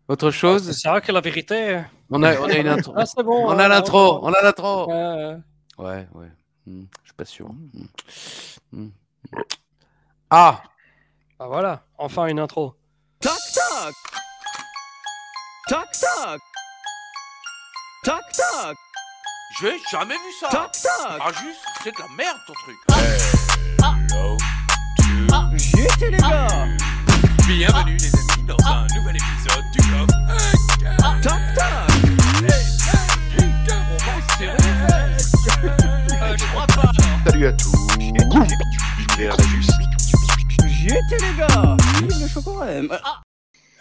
Autre Ah, c'est chose? ça que la vérité. On a une intro. Ah, c'est bon. On a l'intro. On a l'intro. Euh, Ouais. Je suis pas sûr. Hmm. Ah! Ah voilà, enfin une intro. Toc toc. Toc toc. Toc toc. J'ai jamais vu ça. Toc toc. Ah juste, c'est de la merde ton truc. J'étais les gars. Bienvenue les amis dans un nouvel épisode du coffre. Toc toc. On va serrer les fesses. Je crois pas. Salut à tous. L'univers juste. J'étais les gars. Vive le chocolat.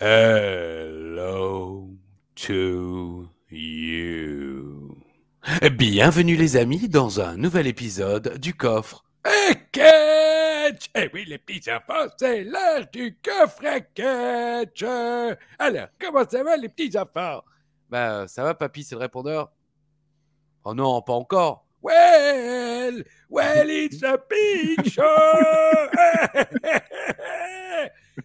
Hello to you. Bienvenue les amis dans un nouvel épisode du coffre à catch. Eh oui les petits enfants, c'est l'heure du coffre à catch. Alors, comment ça va les petits enfants? Bah, ça va, papy, c'est le répondeur? Oh non, pas encore. Well, it's a big show.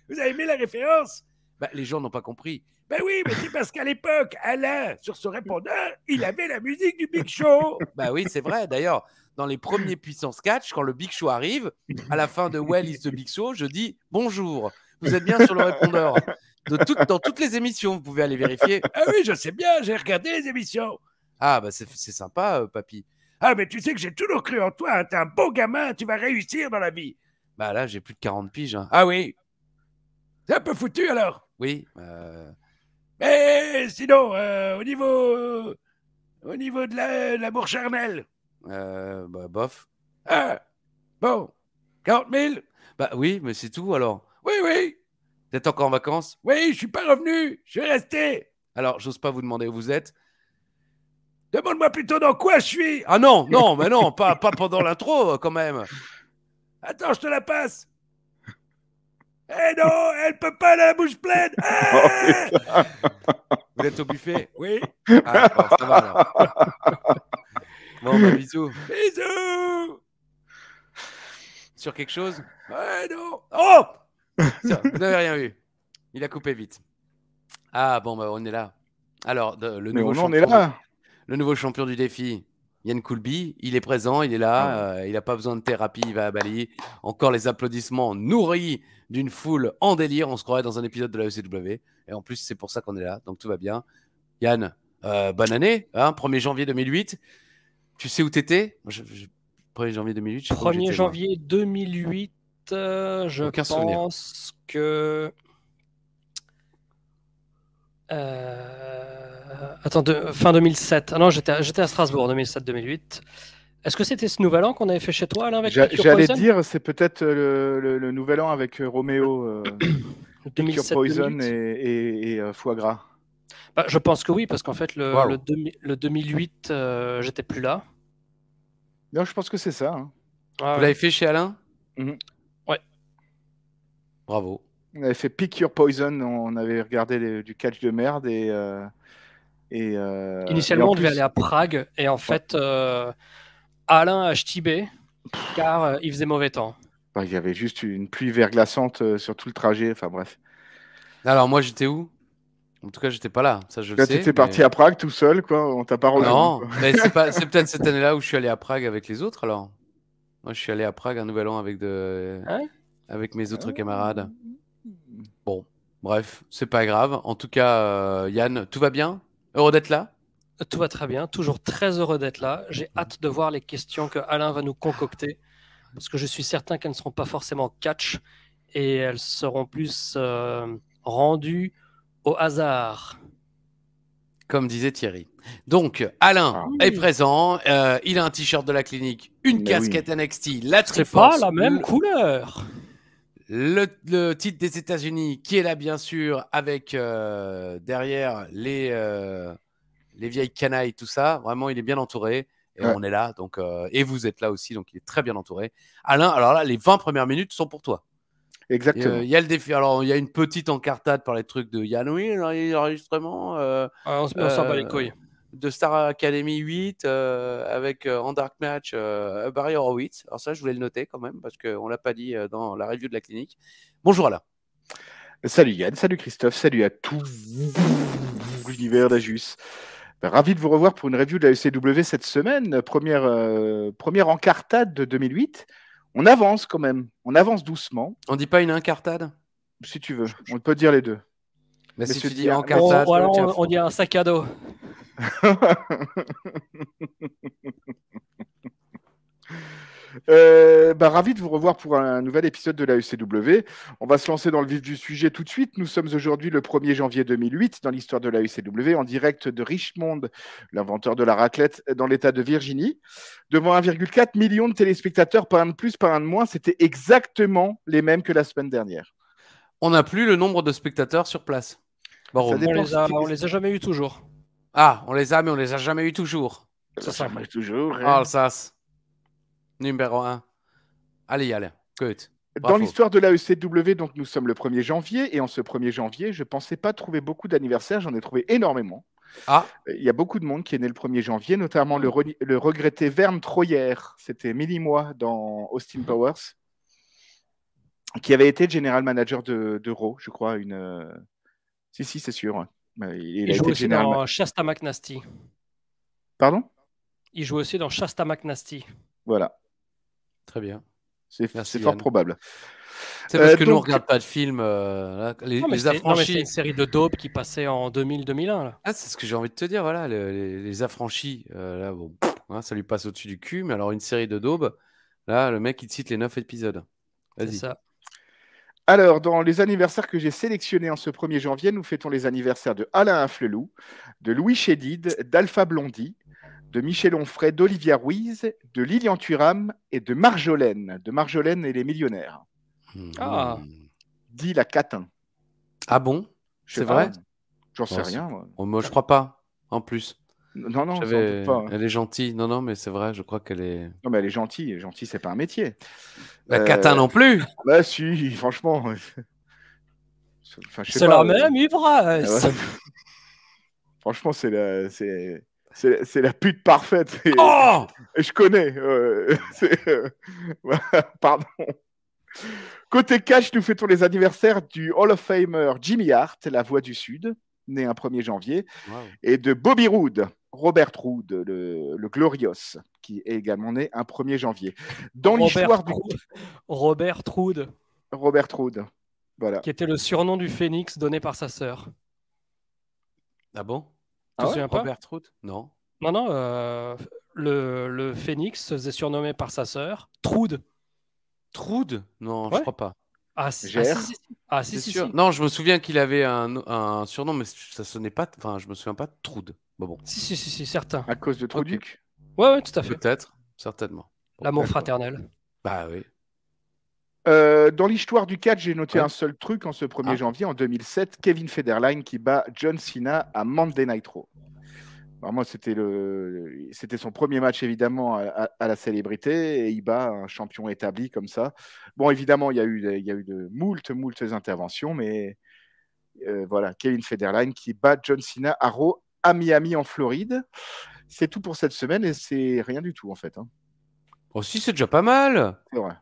Vous avez aimé la référence? Bah, les gens n'ont pas compris. Ben oui, mais c'est parce qu'à l'époque, Alain, sur son répondeur, il avait la musique du Big Show. Bah oui, c'est vrai. D'ailleurs, dans les premiers puissances catch, quand le Big Show arrive, à la fin de Well is the Big Show, je dis bonjour. Vous êtes bien sur le répondeur. Dans toutes les émissions, vous pouvez aller vérifier. Ah oui, je sais bien, j'ai regardé les émissions. Ah, bah c'est sympa, papy. Ah, mais tu sais que j'ai toujours cru en toi, hein, t'es un beau gamin, tu vas réussir dans la vie. Bah là, j'ai plus de 40 piges. Hein. Ah oui. C'est un peu foutu alors. Oui. Mais sinon, au niveau de l'amour charnel. Bah, bof. Ah, bon, 40 000. Bah oui, mais c'est tout alors. Oui. Vous êtes encore en vacances? Oui, je suis pas revenu, je suis resté. Alors, j'ose pas vous demander où vous êtes. Demande-moi plutôt dans quoi je suis. Ah non, mais non, pas pendant l'intro quand même. Attends, je te la passe. Eh non, elle peut pas la bouche pleine. Ah Vous êtes au buffet? Oui. Ah, bon, ça va alors. Bon, bah bisous. Bisous. Sur quelque chose? Ouais, non. Oh, ça, vous n'avez rien vu. Il a coupé vite. Ah bon, bah on est là. Alors, le nouveau champion du défi, Yann Coulby, il est présent, il est là, il n'a pas besoin de thérapie, il va à Bali. Encore les applaudissements nourris d'une foule en délire, on se croirait dans un épisode de la ECW. Et en plus, c'est pour ça qu'on est là, donc tout va bien. Yann, bonne année, hein, 1er janvier 2008. Tu sais où t'étais? 1er janvier 2008, je sais pas où 1er j'étais, janvier 2008, je Aucun souvenir. pense que... Attends, fin 2007. Ah non, j'étais à Strasbourg, 2007-2008. Est-ce que c'était ce nouvel an qu'on avait fait chez toi, Alain, avec Pick Your J'allais Poison dire, c'est peut-être le nouvel an avec Roméo, Pick Your 2007-2008. Poison et Foie Gras. Bah, je pense que oui, parce qu'en fait, Wow. le 2008, j'étais plus là. Non, je pense que c'est ça. Hein. Ah, Vous l'avez fait chez Alain? Ouais. Bravo. On avait fait Pick Your Poison, on avait regardé du catch de merde Initialement, en on devait plus- aller à Prague, et en fait, Alain a ch'tibé, car il faisait mauvais temps. Bah, il y avait juste une pluie verglaçante sur tout le trajet, enfin bref. Alors moi, j'étais où? En tout cas, j'étais pas là, ça je le Là, sais. tu étais parti à Prague tout seul, quoi. On t'a pas rejoint. Non, Quoi. mais c'est peut-être cette année-là où je suis allé à Prague avec les autres alors. Moi, je suis allé à Prague un nouvel an avec mes autres camarades. Bon, bref, c'est pas grave. En tout cas, Yann, tout va bien? Heureux d'être là? Tout va très bien, toujours très heureux d'être là. J'ai hâte de voir les questions que Alain va nous concocter, parce que je suis certain qu'elles ne seront pas forcément catch, et elles seront plus rendues au hasard. Comme disait Thierry. Donc, Alain est présent. Il a un t-shirt de la clinique, une Mais casquette NXT, la C'est Triforce, pas la même couleur. le titre des États-Unis qui est là, bien sûr, avec derrière les vieilles canailles, tout ça. Vraiment, il est bien entouré. Et Ouais. on est là. Donc, et vous êtes là aussi. Donc, il est très bien entouré. Alain, alors là, les 20 premières minutes sont pour toi. Exactement. Il y a le défi. Alors, il y a une petite encartade par les trucs de Yann, oui, l'enregistrement. On s'en bat les couilles. De Star Academy 8 avec en dark match Barry Horowitz. Alors ça, je voulais le noter quand même parce qu'on l'a pas dit dans la review de la clinique. Bonjour Alain. Salut Yann, salut Christophe, salut à tout l'univers d'Ajus. Ravi de vous revoir pour une review de la ECW cette semaine. Première encartade de 2008. On avance quand même, on avance doucement. On dit pas une incartade? Si tu veux, on peut dire les deux. Mais si tu dis Diane, encartade, on dit un sac à dos. Ravi de vous revoir pour un nouvel épisode de la ECW. On va se lancer dans le vif du sujet tout de suite. Nous sommes aujourd'hui le 1er janvier 2008 dans l'histoire de la ECW, en direct de Richmond, l'inventeur de la raclette, dans l'état de Virginie, devant 1,4 million de téléspectateurs, pas un de plus, pas un de moins. C'était exactement les mêmes que la semaine dernière. On n'a plus le nombre de spectateurs sur place. Bon, on les a jamais eu toujours. Ah, on les a, mais on les a jamais eu toujours. Ça marche toujours. Hein. Oh, ça. Numéro 1. Allez. Good. Dans l'histoire de la ECW, donc nous sommes le 1er janvier, et en ce 1er janvier, je ne pensais pas trouver beaucoup d'anniversaires, j'en ai trouvé énormément. Ah. Il y a beaucoup de monde qui est né le 1er janvier, notamment le regretté Vern Troyer, c'était Millie Moi dans Austin Powers, qui avait été general manager de Raw, je crois. Si, c'est sûr. Il joue aussi dans Shasta McNasty. Pardon? Il joue aussi dans Shasta McNasty. Voilà. Très bien. C'est fort probable. C'est parce que nous, on ne regarde pas de films. Les affranchis. C'est une série de daubes qui passait en 2000-2001. Ah, c'est ce que j'ai envie de te dire. Voilà, les affranchis, là, bon, ça lui passe au-dessus du cul. Mais alors, une série de daubes, là, le mec, il te cite les 9 épisodes. Vas-y. C'est ça. Alors, dans les anniversaires que j'ai sélectionnés en ce 1er janvier, nous fêtons les anniversaires de Alain Afflelou, de Louis Chédid, d'Alpha Blondy, de Michel Onfray, d'Olivia Ruiz, de Lilian Thuram et de Marjolaine et les millionnaires. Ah. Dit la Catin. Ah bon? C'est vrai? J'en sais rien. Moi, je crois pas, en plus. Non, sans doute pas. Elle est gentille. Non, mais c'est vrai, je crois qu'elle est... Non, mais elle est gentille. Gentille, c'est pas un métier. La Catin non plus. Bah si, franchement. C'est la même ivresse. Ouais. Franchement, c'est la pute parfaite. Et je connais. Pardon. Côté cash, nous fêtons les anniversaires du Hall of Famer Jimmy Hart, la voix du Sud, né un 1er janvier, et de Bobby Roode, Robert Roode, le Glorious, qui est également né un 1er janvier. Dans l'histoire du... Robert Roode. Voilà. Qui était le surnom du Phénix donné par sa sœur. Ah bon? Tu te souviens pas? Robert Roode? Non. Non, le Phénix se faisait surnommer par sa sœur Trude. Trude? Non, je crois pas. Si. Non, je me souviens qu'il avait un surnom, mais ça sonnait pas. Enfin, je me souviens pas de Trude. Bon. Si, certain. À cause de Truduc? Ouais, tout à fait. Peut-être, certainement. L'amour fraternel. Bah oui. Dans l'histoire du catch, j'ai noté un seul truc en ce 1er janvier, en 2007, Kevin Federline qui bat John Cena à Monday Night Raw. Alors moi, c'était son premier match, évidemment, à la célébrité, et il bat un champion établi comme ça. Bon, évidemment, il y a eu de moultes interventions, mais voilà, Kevin Federline qui bat John Cena à Raw, à Miami, en Floride. C'est tout pour cette semaine, et c'est rien du tout, en fait. Oh, si, c'est déjà pas mal. C'est vrai.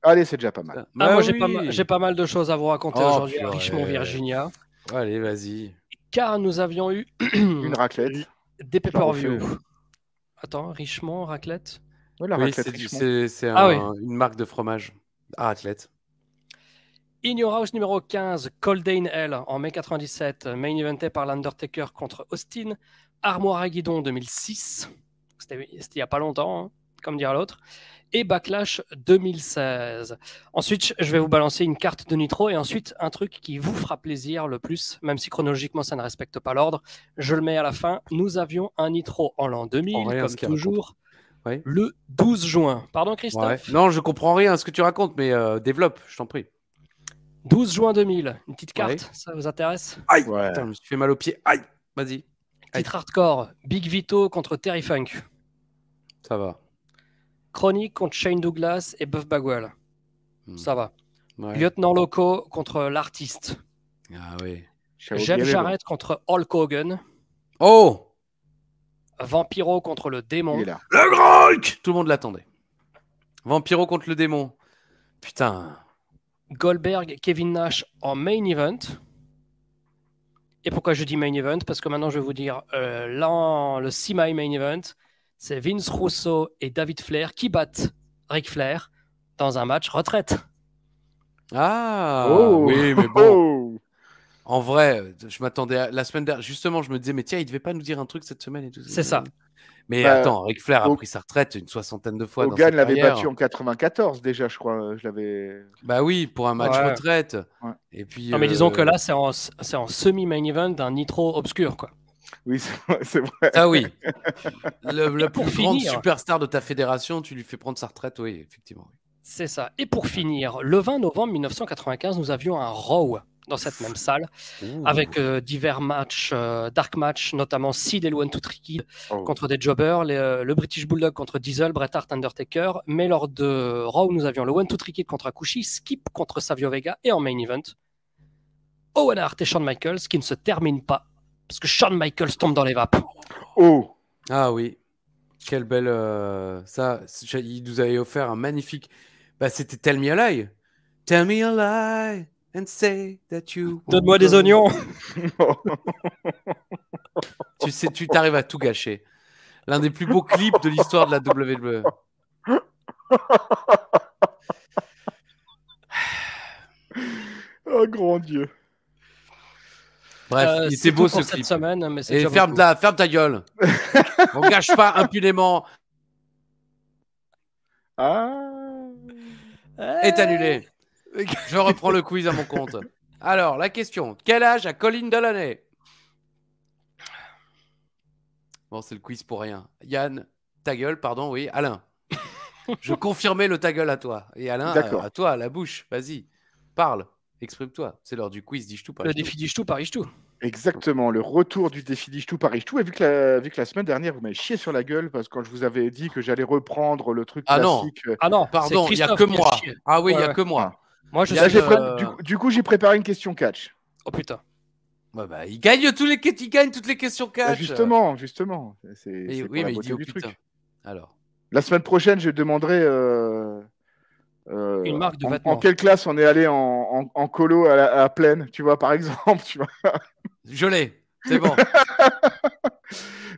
Allez, c'est déjà pas mal. Moi, j'ai pas mal de choses à vous raconter aujourd'hui à Richmond, Virginia. Allez, vas-y. Car nous avions eu une raclette, des pay-per-view. Attends, Richmond, raclette? C'est une marque de fromage à raclette. In Your House numéro 15, Cold Day in Hell en mai 97, main eventé par l'Undertaker contre Austin. Armoire à Guidon 2006, c'était il n'y a pas longtemps, hein, comme dire l'autre. Et Backlash 2016. Ensuite, je vais vous balancer une carte de Nitro et ensuite un truc qui vous fera plaisir le plus, même si chronologiquement ça ne respecte pas l'ordre. Je le mets à la fin. Nous avions un Nitro en l'an 2000, comme toujours, le 12 juin. Pardon, Christophe? Non, je comprends rien à ce que tu racontes, mais développe, je t'en prie. 12 juin 2000, une petite carte, ça vous intéresse? Aïe, putain, je me suis fait mal au pied. Aïe, vas-y. Titre hardcore, Big Vito contre Terry Funk. Ça va. Chronique contre Shane Douglas et Buff Bagwell. Ça va. Lieutenant Loco contre l'artiste. Ah oui. Jeff Jarrett contre Hulk Hogan. Oh! Vampiro contre le démon. Le Gronk! Tout le monde l'attendait. Vampiro contre le démon. Putain. Goldberg, Kevin Nash en main event. Et pourquoi je dis main event? Parce que maintenant je vais vous dire le semi main event, c'est Vince Russo et David Flair qui battent Ric Flair dans un match retraite. Ah oui, mais bon. En vrai, je m'attendais à la semaine dernière. Justement, je me disais, mais tiens, il devait pas nous dire un truc cette semaine et tout. C'est ça. Mais attends, Ric Flair a pris sa retraite une 60aine de fois. Hogan l'avait battu en 94 déjà, je crois. Bah oui, pour un match retraite. Ouais. Et puis. Non, mais disons que là, c'est en semi-main event d'un Nitro obscur, quoi. Oui, c'est vrai. Ah oui. Le plus grand superstar de ta fédération, tu lui fais prendre sa retraite, oui, effectivement. C'est ça. Et pour finir, le 20 novembre 1995, nous avions un Raw dans cette même salle, avec divers matchs, dark matchs, notamment Sid et le 1-2-3 Kid contre des jobbers, le British Bulldog contre Diesel, Bret Hart, Undertaker. Mais lors de Raw, nous avions le 1-2-3 Kid contre Akushi, Skip contre Savio Vega, et en main event, Owen Hart et Shawn Michaels, qui ne se termine pas, parce que Shawn Michaels tombe dans les vapes. Oh. Ah oui. Quelle belle... Ça, il nous avait offert un magnifique... Bah, c'était Tell Me a Lie. Tell me a lie and say that you... Donne-moi des oignons. Tu t'arrives à tout gâcher. L'un des plus beaux clips de l'histoire de la WWE. Oh, grand Dieu. Bref, il était beau ce clip. Semaine, mais et ferme ta gueule. On gâche pas impunément. Est annulé. Je reprends le quiz à mon compte. Alors, la question. Quel âge a Colin Delaney? Bon, c'est le quiz pour rien. Yann, ta gueule, pardon, oui. Alain. Je confirmais le ta gueule à toi. Et Alain, à toi, la bouche. Vas-y, parle, exprime-toi. C'est l'heure du quiz Dichtou Paris. Le défi Dichtou Paris Dichtou. Exactement, le retour du défi Dichtou Paris Dichtou. Et vu que la semaine dernière, vous m'avez chié sur la gueule, parce que quand je vous avais dit que j'allais reprendre le truc classique... Ah non, pardon, il n'y a que moi. Ah oui, il n'y a que moi. Moi, Du coup, j'ai préparé une question catch. Oh putain. Bah, il gagne toutes les questions catch. Justement. Oui, mais il dit du truc. Alors. La semaine prochaine, je demanderai une marque de vêtements. En quelle classe on est allé en colo à Plaine, tu vois, par exemple. Tu vois. Je l'ai, c'est bon.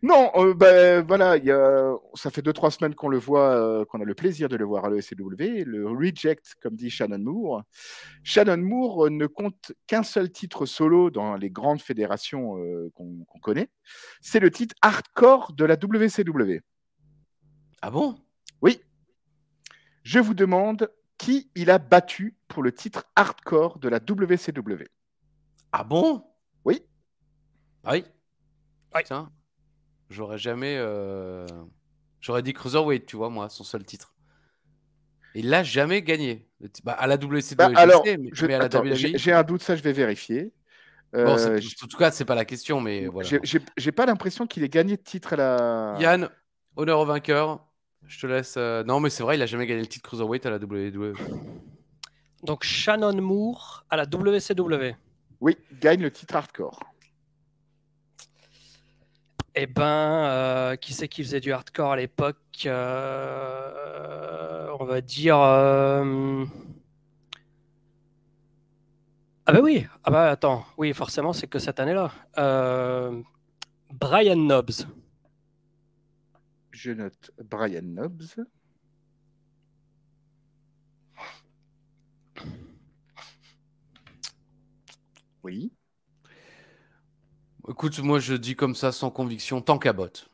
Non, voilà, ça fait 2-3 semaines qu'on le voit, qu'on a le plaisir de le voir à l'ECW, le Reject, comme dit Shannon Moore. Shannon Moore ne compte qu'un seul titre solo dans les grandes fédérations qu'on connaît. C'est le titre hardcore de la WCW. Ah bon? Oui. Je vous demande qui il a battu pour le titre hardcore de la WCW. Ah bon? Oui. Oui. Tiens, j'aurais jamais... J'aurais dit Cruiserweight, tu vois, moi, son seul titre. Il l'a jamais gagné. À la WCW, mais à la WWE... J'ai un doute, ça je vais vérifier. Bon, en tout cas, c'est pas la question, mais voilà. J'ai pas l'impression qu'il ait gagné de titre à la... Yann, honneur au vainqueur. Je te laisse... Non, mais c'est vrai, il a jamais gagné le titre Cruiserweight à la WWE. Donc, Shannon Moore à la WCW. Oui, gagne le titre hardcore. Eh ben, qui c'est qui faisait du hardcore à l'époque? On va dire... Ah bah oui. Ah bah attends. Oui, forcément, c'est que cette année-là. Brian Knobbs. Je note Brian Knobbs. Oui. Écoute, moi je dis comme ça sans conviction, tant qu'à botte.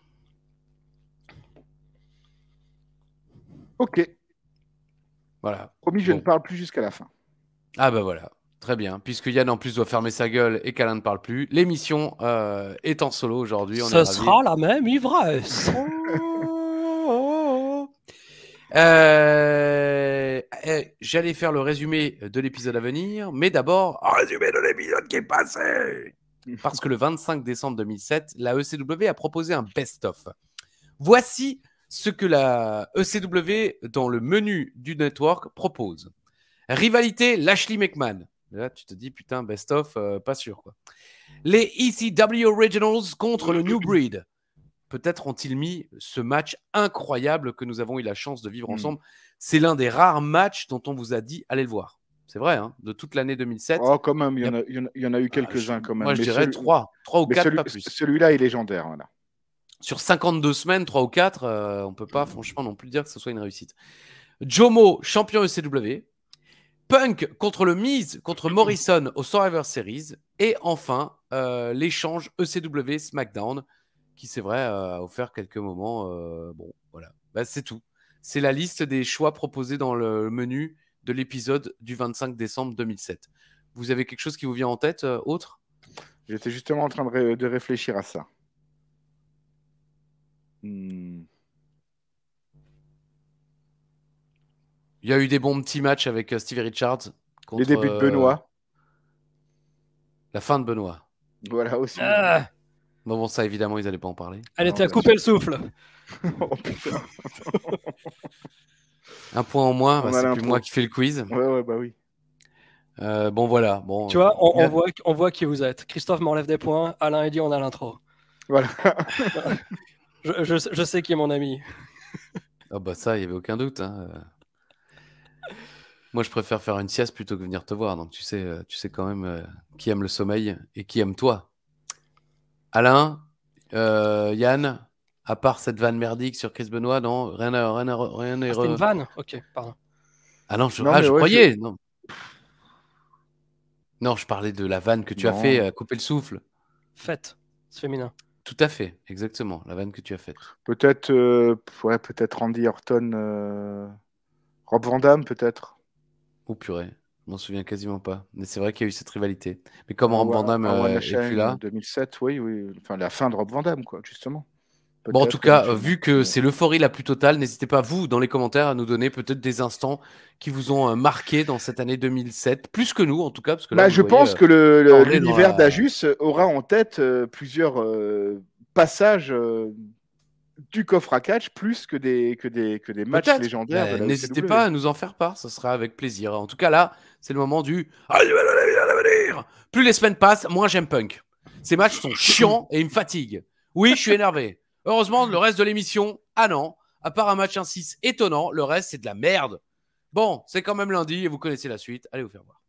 Ok. Voilà. Promis, je ne parle plus jusqu'à la fin. Ah bah voilà, très bien. Puisque Yann en plus doit fermer sa gueule et qu'Alain ne parle plus, l'émission est en solo aujourd'hui. Ce sera la même ivresse. J'allais faire le résumé de l'épisode à venir, mais d'abord, un résumé de l'épisode qui est passé. Parce que le 25 décembre 2007, la ECW a proposé un best-of. Voici ce que la ECW, dans le menu du network, propose. Rivalité Lashley McMahon. Là, tu te dis, putain, best-of, pas sûr, quoi. Les ECW Originals contre le New Breed. Peut-être ont-ils mis ce match incroyable que nous avons eu la chance de vivre ensemble. C'est l'un des rares matchs dont on vous a dit, allez le voir. C'est vrai, hein, de toute l'année 2007. Oh, quand même, il y en a eu quelques-uns quand même. Moi, je dirais 3 ou 4, pas plus. Celui-là est légendaire. Voilà. Sur 52 semaines, 3 ou 4, on ne peut pas franchement non plus dire que ce soit une réussite. Jomo, champion ECW. Punk contre le Miz, contre Morrison au Survivor Series. Et enfin, l'échange ECW SmackDown, qui c'est vrai a offert quelques moments. Bon, voilà, c'est tout. C'est la liste des choix proposés dans le menu de l'épisode du 25 décembre 2007. Vous avez quelque chose qui vous vient en tête, autre? J'étais justement en train de réfléchir à ça. Il y a eu des bons petits matchs avec Stevie Richards. Les débuts de Benoît. La fin de Benoît. Voilà aussi. Bon, ça évidemment, ils n'allaient pas en parler. Elle était à couper le souffle. Oh putain. Un point en moins, c'est plus moi qui fais le quiz. Ouais, bah oui. Bon, voilà. Bon, tu vois, on voit qui vous êtes. Christophe m'enlève des points, Alain et dit on a l'intro. Voilà. je sais qui est mon ami. Ah bah ça, il n'y avait aucun doute. Hein. Moi, je préfère faire une sieste plutôt que venir te voir. Donc, tu sais quand même qui aime le sommeil et qui aime toi. Alain, Yann, à part cette vanne merdique sur Chris Benoit, non, rien n'est... C'était une vanne? Ok, pardon. Ah non, je croyais. Non, je parlais de la vanne que tu as fait, couper le souffle. Faite, c'est féminin. Tout à fait, exactement, la vanne que tu as faite. Peut-être Randy Orton, Rob Van Dam, peut-être. Oh purée, je m'en souviens quasiment pas. Mais c'est vrai qu'il y a eu cette rivalité. Mais comme Rob Van Dam est plus là... 2007, oui. Enfin, la fin de Rob Van Dam, quoi, justement. Bon, en tout cas, vu que c'est l'euphorie la plus totale, n'hésitez pas, vous, dans les commentaires, à nous donner peut-être des instants qui vous ont marqué dans cette année 2007, plus que nous, en tout cas. Parce que là, je pense que l'univers d'Ajus aura en tête plusieurs passages du coffre à catch, plus que des matchs légendaires. N'hésitez pas à nous en faire part, ça sera avec plaisir. En tout cas, là, c'est le moment du... Plus les semaines passent, moins j'aime Punk. Ces matchs sont chiants et ils me fatiguent. Oui, je suis énervé. Heureusement, le reste de l'émission, non. À part un match 1-6 étonnant, le reste, c'est de la merde. Bon, c'est quand même lundi et vous connaissez la suite. Allez vous faire voir.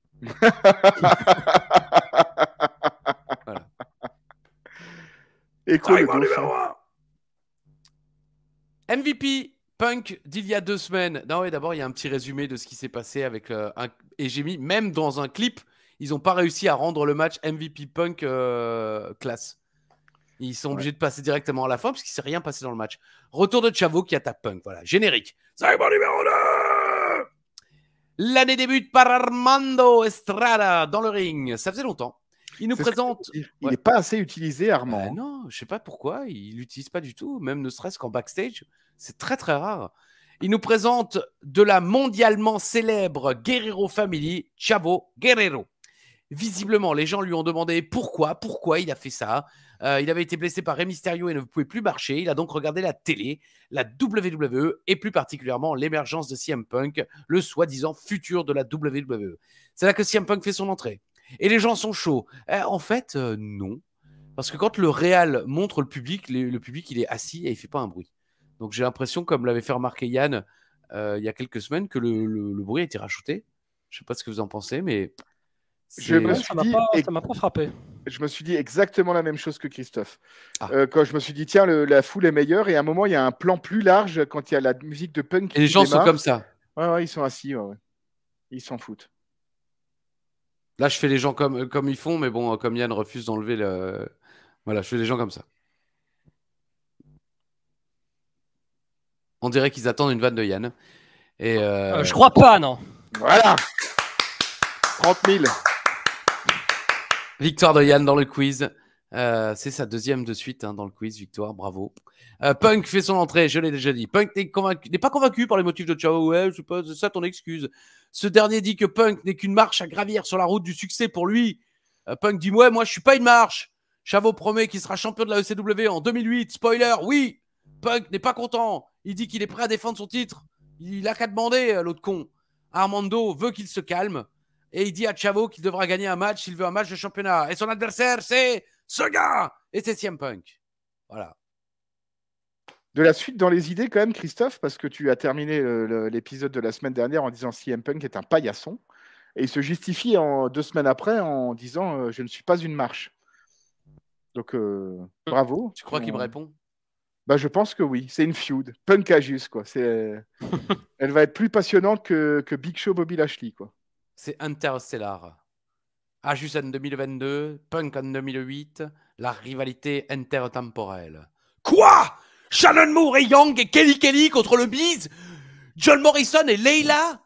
Voilà. Et quoi, MVP Punk d'il y a 2 semaines. Non, d'abord, il y a un petit résumé de ce qui s'est passé avec et j'ai mis, même dans un clip, ils n'ont pas réussi à rendre le match MVP Punk classe. Ils sont obligés de passer directement à la fin parce qu'il ne s'est rien passé dans le match. Retour de Chavo qui attaque Punk. Voilà, générique. Segment numéro 2. L'année débute par Armando Estrada dans le ring. Ça faisait longtemps. Il nous présente... Il n'est pas assez utilisé, Armand. Non, je ne sais pas pourquoi. Il ne l'utilise pas du tout, même ne serait-ce qu'en backstage. C'est très, très rare. Il nous présente de la mondialement célèbre Guerrero Family, Chavo Guerrero. Visiblement, les gens lui ont demandé pourquoi il a fait ça. Il avait été blessé par Rey Mysterio et ne pouvait plus marcher. Il a donc regardé la télé, la WWE et plus particulièrement l'émergence de CM Punk, le soi-disant futur de la WWE. C'est là que CM Punk fait son entrée. Et les gens sont chauds. En fait, non. Parce que quand le Real montre le public il est assis et il ne fait pas un bruit. Donc j'ai l'impression, comme l'avait fait remarquer Yann il y a quelques semaines, que le bruit a été rajouté. Je ne sais pas ce que vous en pensez, mais... Ça m'a pas frappé. Je me suis dit exactement la même chose que Christophe. Quand je me suis dit, tiens, la foule est meilleure, et à un moment, il y a un plan plus large quand il y a la musique de Punk. Et les gens sont comme ça. Ouais, ils sont assis. Ouais. Ils s'en foutent. Là, je fais les gens comme ils font, mais bon, comme Yann refuse d'enlever le... Voilà, je fais les gens comme ça. On dirait qu'ils attendent une vanne de Yann. Et je crois pas, non. Voilà. 30 000. Victoire de Yann dans le quiz. C'est sa deuxième de suite dans le quiz. Victoire, bravo. Punk fait son entrée, je l'ai déjà dit. Punk n'est pas convaincu par les motifs de Chavo. Ouais, c'est pas ça ton excuse. Ce dernier dit que Punk n'est qu'une marche à gravir sur la route du succès pour lui. Punk dit, ouais, moi je suis pas une marche. Chavo promet qu'il sera champion de la ECW en 2008. Spoiler, oui. Punk n'est pas content. Il dit qu'il est prêt à défendre son titre. Il a qu'à demander, l'autre con. Armando veut qu'il se calme. Et il dit à Chavo qu'il devra gagner un match s'il veut un match de championnat. Et son adversaire, c'est ce gars. Et c'est CM Punk. Voilà. De la suite dans les idées quand même, Christophe, parce que tu as terminé l'épisode de la semaine dernière en disant CM Punk est un paillasson. Et il se justifie 2 semaines après en disant je ne suis pas une marche. Donc, bravo. Tu crois qu'il me répond? Bah, je pense que oui. C'est une feud. Punk à juste, quoi. Elle va être plus passionnante que Big Show Bobby Lashley, quoi. C'est Interstellar. Ajus en 2022, Punk en 2008, la rivalité intertemporelle. Quoi? Shannon Moore et Young et Kelly contre le Miz? John Morrison et Layla?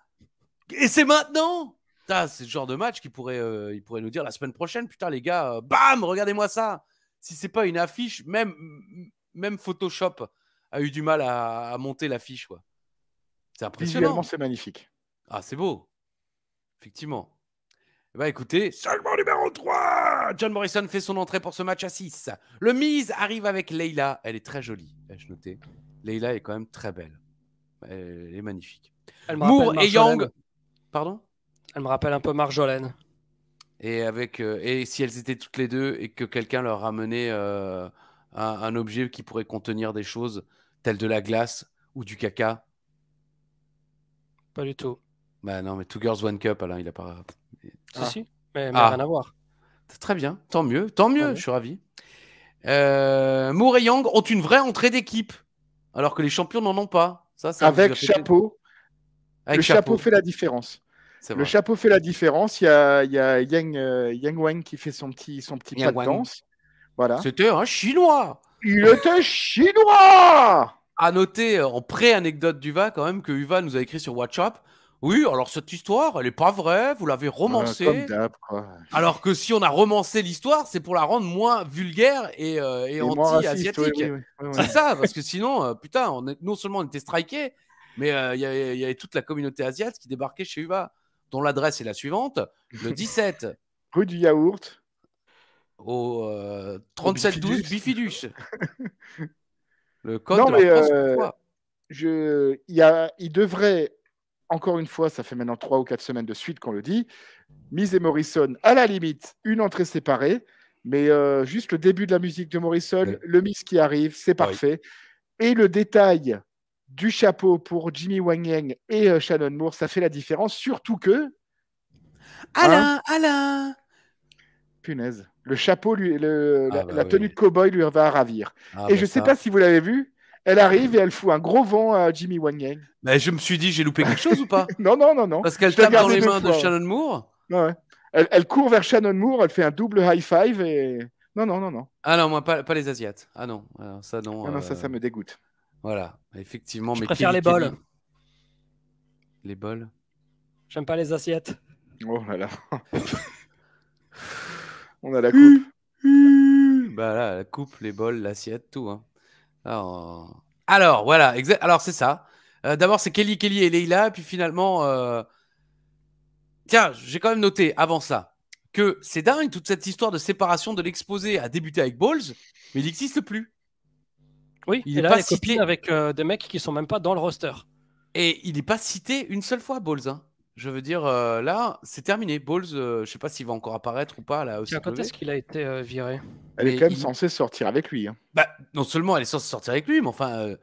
Et c'est maintenant? C'est le genre de match qu'il pourrait nous dire la semaine prochaine. Putain, les gars, bam, regardez-moi ça. Si c'est pas une affiche, même Photoshop a eu du mal à monter l'affiche, quoi. C'est impressionnant. Visuellement, c'est magnifique. Ah, c'est beau. Effectivement. Bah écoutez, segment numéro 3. John Morrison fait son entrée pour ce match à 6. Le Miz arrive avec Layla. Elle est très jolie, ai-je noté. Layla est quand même très belle. Elle est magnifique. Moore et Young. Pardon? Elle me rappelle un peu Marjolaine. Et si elles étaient toutes les deux et que quelqu'un leur ramenait un objet qui pourrait contenir des choses telles de la glace ou du caca? Pas du tout. Bah non, mais Two Girls One Cup, Alain, il a pas... Si, mais rien à voir. Très bien, tant mieux, je suis ravi. Moore et Young ont une vraie entrée d'équipe, alors que les champions n'en ont pas. Ça, avec chapeau. Le chapeau fait la différence. Le chapeau fait la différence. Il y a Yang Wang qui fait son petit pas de danse. Voilà. C'était un Chinois. Il était chinois. À noter en pré-anecdote d'Uva quand même que Uva nous a écrit sur WhatsApp. Oui, alors cette histoire, elle n'est pas vraie, vous l'avez romancée. Comme d'hab, quoi. Alors que si on a romancé l'histoire, c'est pour la rendre moins vulgaire et anti-asiatique. Oui. C'est ça, parce que sinon, putain, non seulement on était strikés, mais il y avait toute la communauté asiatique qui débarquait chez Uva, dont l'adresse est la suivante, le 17. Rue du Yaourt. Au 3712 Bifidus. Le code non, de la France. Il devrait... Encore une fois, ça fait maintenant 3 ou 4 semaines de suite qu'on le dit. Miz et Morrison, à la limite, une entrée séparée, mais juste le début de la musique de Morrison, le Miz qui arrive, c'est parfait. Et le détail du chapeau pour Jimmy Wang Yang et Shannon Moore, ça fait la différence, surtout que... Alain Punaise. Le chapeau, la tenue de cow-boy lui va ravir. Et je ne sais pas si vous l'avez vu, elle arrive et elle fout un gros vent à Jimmy Wang Yang. Mais je me suis dit, j'ai loupé quelque chose ou pas? Non. Parce qu'elle tape dans les mains de Shannon Moore. Ouais. Elle court vers Shannon Moore, elle fait un double high five et... Non. Ah non, moi, pas les Asiates. Ah non, alors, ça non. Non, ça me dégoûte. Voilà, effectivement. Je préfère les bols. Les bols? J'aime pas les assiettes. Oh là là. On a la coupe. Bah là, la coupe, les bols, l'assiette, tout. Hein. Alors, voilà, alors c'est ça. D'abord, c'est Kelly et Layla, puis finalement... Tiens, j'ai quand même noté, avant ça, que c'est dingue, toute cette histoire de séparation de l'exposé a débuté avec Balls, mais il n'existe plus. Oui, il est là, cité avec des mecs qui sont même pas dans le roster. Et il n'est pas cité une seule fois, Balls. Hein. Je veux dire, là, c'est terminé. Balls, je sais pas s'il va encore apparaître ou pas. Là, aussi quand est-ce qu'il a été viré? Elle est quand même censée sortir avec lui. Hein. Bah, non seulement elle est censée sortir avec lui, mais enfin,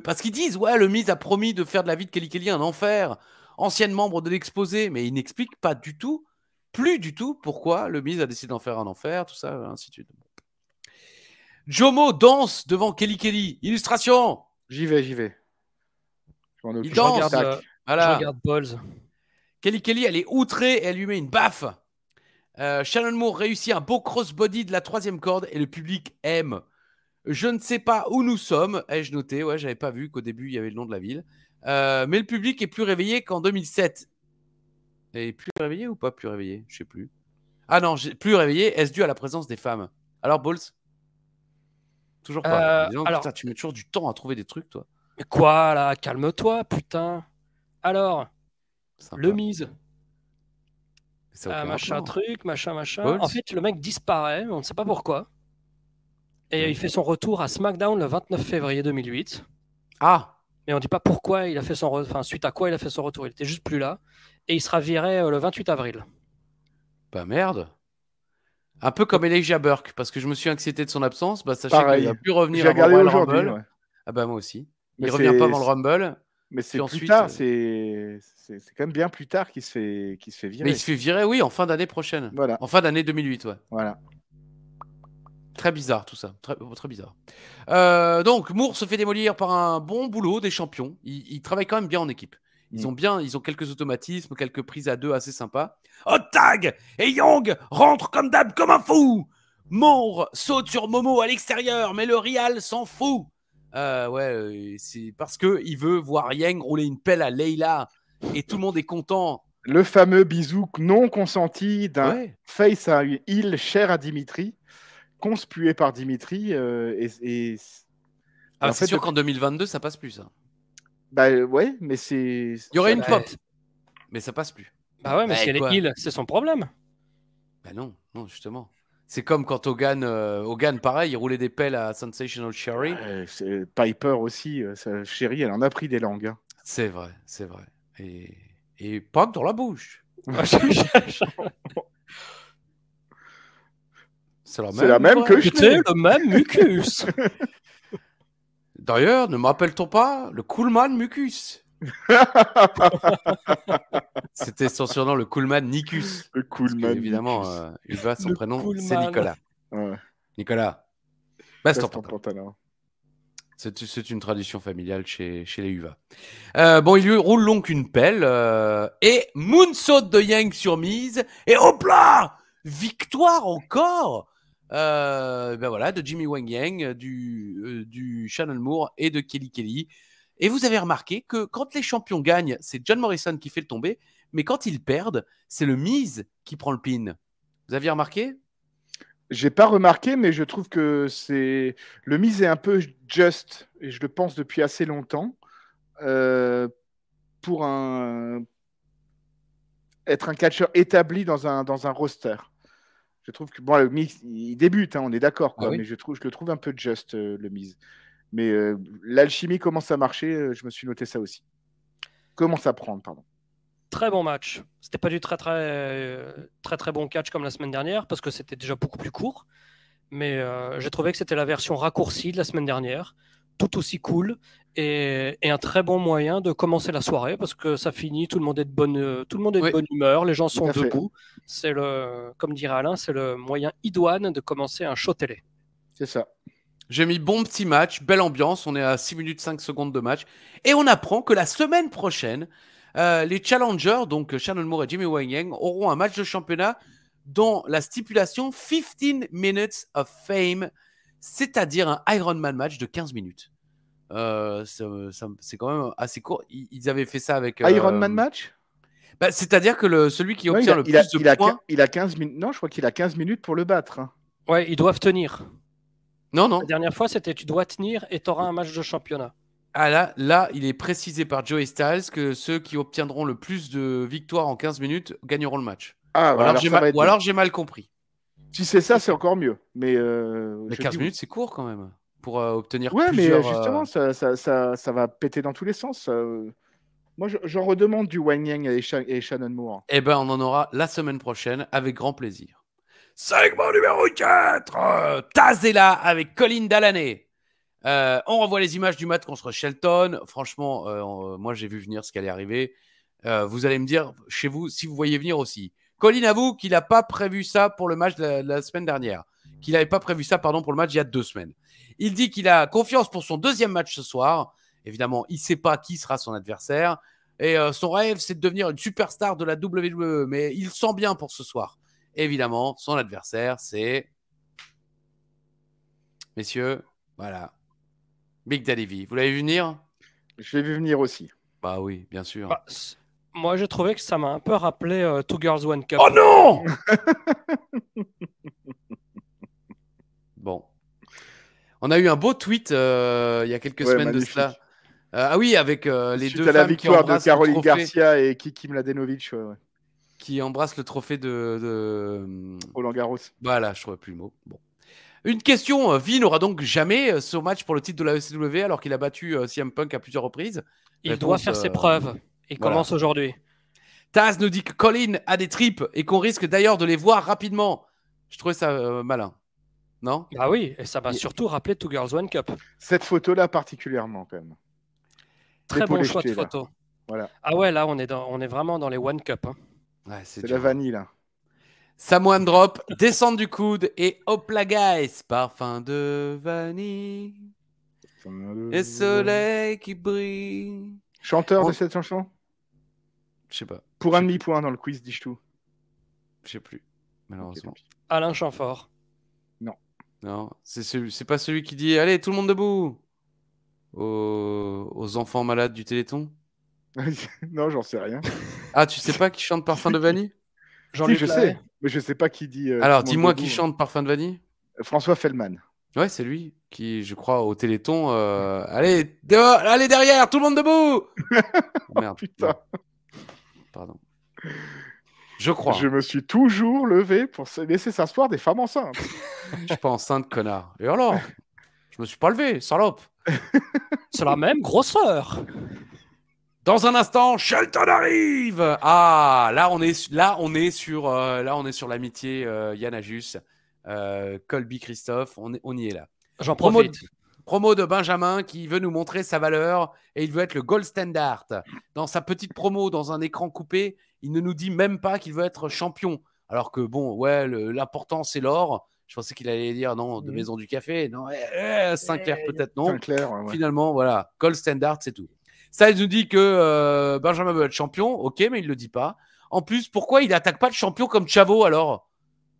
parce qu'ils disent, ouais, le Miz a promis de faire de la vie de Kelly un enfer, ancienne membre de l'exposé, mais il n'explique pas du tout, plus du tout, pourquoi le Miz a décidé d'en faire un enfer, tout ça, ainsi de suite. Jomo danse devant Kelly. Illustration. J'y vais. Il danse. Je regarde Balls. Kelly, elle est outrée et elle lui met une baffe. Shannon Moore réussit un beau crossbody de la 3e corde et le public aime. Je ne sais pas où nous sommes, ai-je noté. Ouais, j'avais pas vu qu'au début il y avait le nom de la ville. Mais le public est plus réveillé qu'en 2007. Et plus réveillé ou pas plus réveillé? Je sais plus. Ah non, plus réveillé. Est-ce dû à la présence des femmes? Alors, Balls? Toujours pas. Putain, tu mets toujours du temps à trouver des trucs, toi. Mais quoi, là? Calme-toi, putain. Alors, le Miz. Machin truc, machin. Balls. En fait, le mec disparaît, on ne sait pas pourquoi. Et il fait son retour à SmackDown le 29 février 2008. Ah! Mais on ne dit pas pourquoi il a fait son retour, enfin, suite à quoi il a fait son retour. Il était juste plus là. Et il sera viré le 28 avril. Bah merde. Un peu comme Elijah Burke, parce que je me suis inquiété de son absence. Bah, sachez qu'il ne va plus revenir avant le Rumble. Ouais. Ah bah moi aussi. Il ne revient pas avant le Rumble. Mais c'est plus tard, c'est quand même bien plus tard qu'il se fait virer. Mais il se fait virer, oui, en fin d'année prochaine. Voilà. En fin d'année 2008, ouais. Voilà. Très bizarre tout ça, très bizarre. Donc Moore se fait démolir par un bon boulot des champions. Ils travaillent quand même bien en équipe. Ils ont quelques automatismes, quelques prises à deux assez sympas. Oh, tag! Et Young rentre comme d'hab comme un fou. Moore saute sur Momo à l'extérieur, mais le Real s'en fout. C'est parce qu'il veut voir Yang rouler une pelle à Leila et tout le monde est content. Le fameux bisou non consenti d'un face à une heel cher à Dimitri, conspué par Dimitri. C'est sûr qu'en 2022, ça passe plus, ça. Bah ouais, mais c'est... Il y aurait une pop, mais ça passe plus. Bah ouais, mais si elle est heel, c'est son problème. Bah non, justement. C'est comme quand Hogan, pareil, il roulait des pelles à Sensational Sherry. Piper aussi, Sherry, elle en a pris des langues. Hein. C'est vrai. Et pas que dans la bouche. C'est la même que C'était le même mucus. D'ailleurs, ne m'appelle-t-on pas le Coolman Mucus? C'était son surnom, le Coolman Nicus. Le Coolman. Évidemment, son prénom, c'est Nicolas. Ouais. Nicolas, baisse ton pantalon. C'est une tradition familiale chez les Uva. Il lui roule donc une pelle et moonsault de Yang sur mise. Et hop là, victoire encore de Jimmy Wang Yang, du Shannon Moore et de Kelly. Et vous avez remarqué que quand les champions gagnent, c'est John Morrison qui fait le tomber, mais quand ils perdent, c'est le Miz qui prend le pin. Vous aviez remarqué? J'ai pas remarqué, mais je trouve que le Miz est un peu juste, et je le pense depuis assez longtemps, pour être un catcheur établi dans un roster. Je trouve que le Miz, il débute, on est d'accord, mais je le trouve un peu juste, le Miz. Mais l'alchimie commence à marcher, je me suis noté ça aussi. Commence à prendre, pardon. Très bon match. C'était pas du très bon catch comme la semaine dernière parce que c'était déjà beaucoup plus court. Mais j'ai trouvé que c'était la version raccourcie de la semaine dernière, tout aussi cool et un très bon moyen de commencer la soirée parce que ça finit, tout le monde est de bonne humeur, les gens sont debout. C'est comme dirait Alain, c'est le moyen idoine de commencer un show télé. C'est ça. J'ai mis bon petit match, belle ambiance. On est à 6 minutes 5 secondes de match et on apprend que la semaine prochaine. Les challengers, donc Shannon Moore et Jimmy Wang Yang, auront un match de championnat dans la stipulation 15 minutes of fame, c'est-à-dire un Ironman match de 15 minutes. C'est quand même assez court. Ils avaient fait ça avec... Ironman match c'est-à-dire que celui qui obtient le plus de points... Il a 15 minutes. Non, je crois qu'il a 15 minutes pour le battre. Ouais, ils doivent tenir. Non. La dernière fois, c'était tu dois tenir et tu auras un match de championnat. Ah là, il est précisé par Joey Styles que ceux qui obtiendront le plus de victoires en 15 minutes gagneront le match. Ou alors j'ai mal compris. Si c'est ça, c'est encore mieux. Mais 15 minutes, c'est court quand même pour obtenir plusieurs... mais justement, ça va péter dans tous les sens. Moi, j'en redemande du Wang Yang et Shannon Moore. Eh ben, on en aura la semaine prochaine avec grand plaisir. Segment numéro 4, Taz est là avec Colin Dallané. On revoit les images du match contre Shelton. Franchement, moi j'ai vu venir ce qui allait arriver. Vous allez me dire chez vous si vous voyez venir aussi. Colin avoue qu'il n'a pas prévu ça pour le match de la semaine dernière. Qu'il n'avait pas prévu ça pour le match il y a 2 semaines. Il dit qu'il a confiance pour son deuxième match ce soir. Évidemment, il ne sait pas qui sera son adversaire. Et son rêve, c'est de devenir une superstar de la WWE. Mais il sent bien pour ce soir. Évidemment, son adversaire, c'est... Messieurs, voilà. Big Daddy V. Vous l'avez vu venir? Je l'ai vu venir aussi. Bah oui, bien sûr. Moi, j'ai trouvé que ça m'a un peu rappelé Two Girls One Cup. Oh non. Bon. On a eu un beau tweet il y a quelques semaines magnifique. De cela. Oui, avec les suite deux à la femmes victoire de Caroline Garcia et Kiki Mladenovic. Qui embrassent le trophée de... Roland Garros. Voilà, je ne trouvais plus le mot. Bon. Une question, V n'aura donc jamais ce match pour le titre de la ECW alors qu'il a battu CM Punk à plusieurs reprises. Il doit faire ses preuves. Il commence aujourd'hui. Taz nous dit que Colin a des tripes et qu'on risque d'ailleurs de les voir rapidement. Je trouvais ça malin. Non? Ah oui, et ça m'a surtout rappelé Two Girls One Cup. Cette photo-là particulièrement quand même. très bon choix de photo. Voilà. Ah ouais, là, on est vraiment dans les One Cup. Hein. Ouais, c'est la vanille, là. Samoan drop, descente du coude et hop la guys, parfum de vanille et soleil qui brille. Chanteur de cette chanson? Je sais pas. Pour un demi-point dans le quiz, dis-je tout. Je sais plus, malheureusement. Okay. Alain Chamfort. Non, c'est pas celui qui dit allez, tout le monde debout aux enfants malades du Téléthon. Non, j'en sais rien. Ah, tu sais pas qui chante Parfum de vanille? Si, je sais, mais je sais pas qui dit. Alors, dis-moi qui chante Parfum de vanille. François Feldman. Ouais, c'est lui qui, je crois, au Téléthon. Allez, dehors, allez derrière, tout le monde debout. Merde. Putain. Non. Pardon. Je crois. Je me suis toujours levé pour laisser s'asseoir des femmes enceintes. Je suis pas enceinte, connard. Et alors? Je me suis pas levé, salope. C'est la même grosseur. Dans un instant, Shelton arrive. Ah, là on est sur l'amitié Yann Ajus, Colby Christophe. On y est là. J'en profite. Promo de Benjamin qui veut nous montrer sa valeur et il veut être le gold standard. Dans sa petite promo, dans un écran coupé, il ne nous dit même pas qu'il veut être champion. Alors que bon, ouais, l'important c'est l'or. Je pensais qu'il allait dire non, de Maison du Café. Non, Sinclair peut-être non. Sinclair, ouais. Finalement, voilà, gold standard, c'est tout. Ça, il nous dit que Benjamin veut être champion. Ok, mais il le dit pas. En plus, pourquoi il n'attaque pas le champion comme Chavo alors?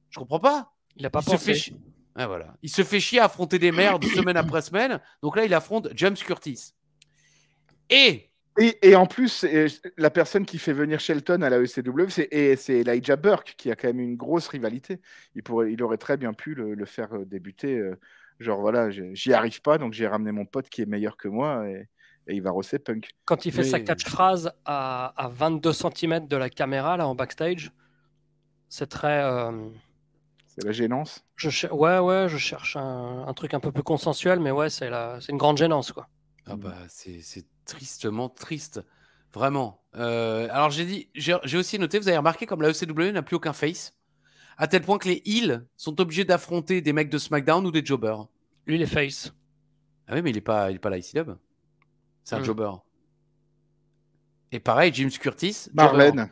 Je comprends pas. Il a pas pensé. Ah, voilà. Il se fait chier à affronter des merdes semaine après semaine. Donc là, il affronte James Curtis. Et en plus, la personne qui fait venir Shelton à la ECW, c'est Elijah Burke, qui a quand même une grosse rivalité. Il aurait très bien pu le faire débuter. Genre, voilà, j'y arrive pas, donc j'ai ramené mon pote qui est meilleur que moi et il va rosser Punk. Quand il fait sa catchphrase à 22 cm de la caméra, là, en backstage, c'est très... C'est la gênance. Je cherche un truc un peu plus consensuel, mais ouais, c'est une grande gênance, quoi. Ah bah, c'est tristement triste. Vraiment. Alors, j'ai aussi noté, vous avez remarqué comme la ECW n'a plus aucun face, à tel point que les heels sont obligés d'affronter des mecs de SmackDown ou des jobbers. Lui, les face. Ah oui, mais il est pas là ICW. C'est un jobber. Et pareil, James Curtis. Marlène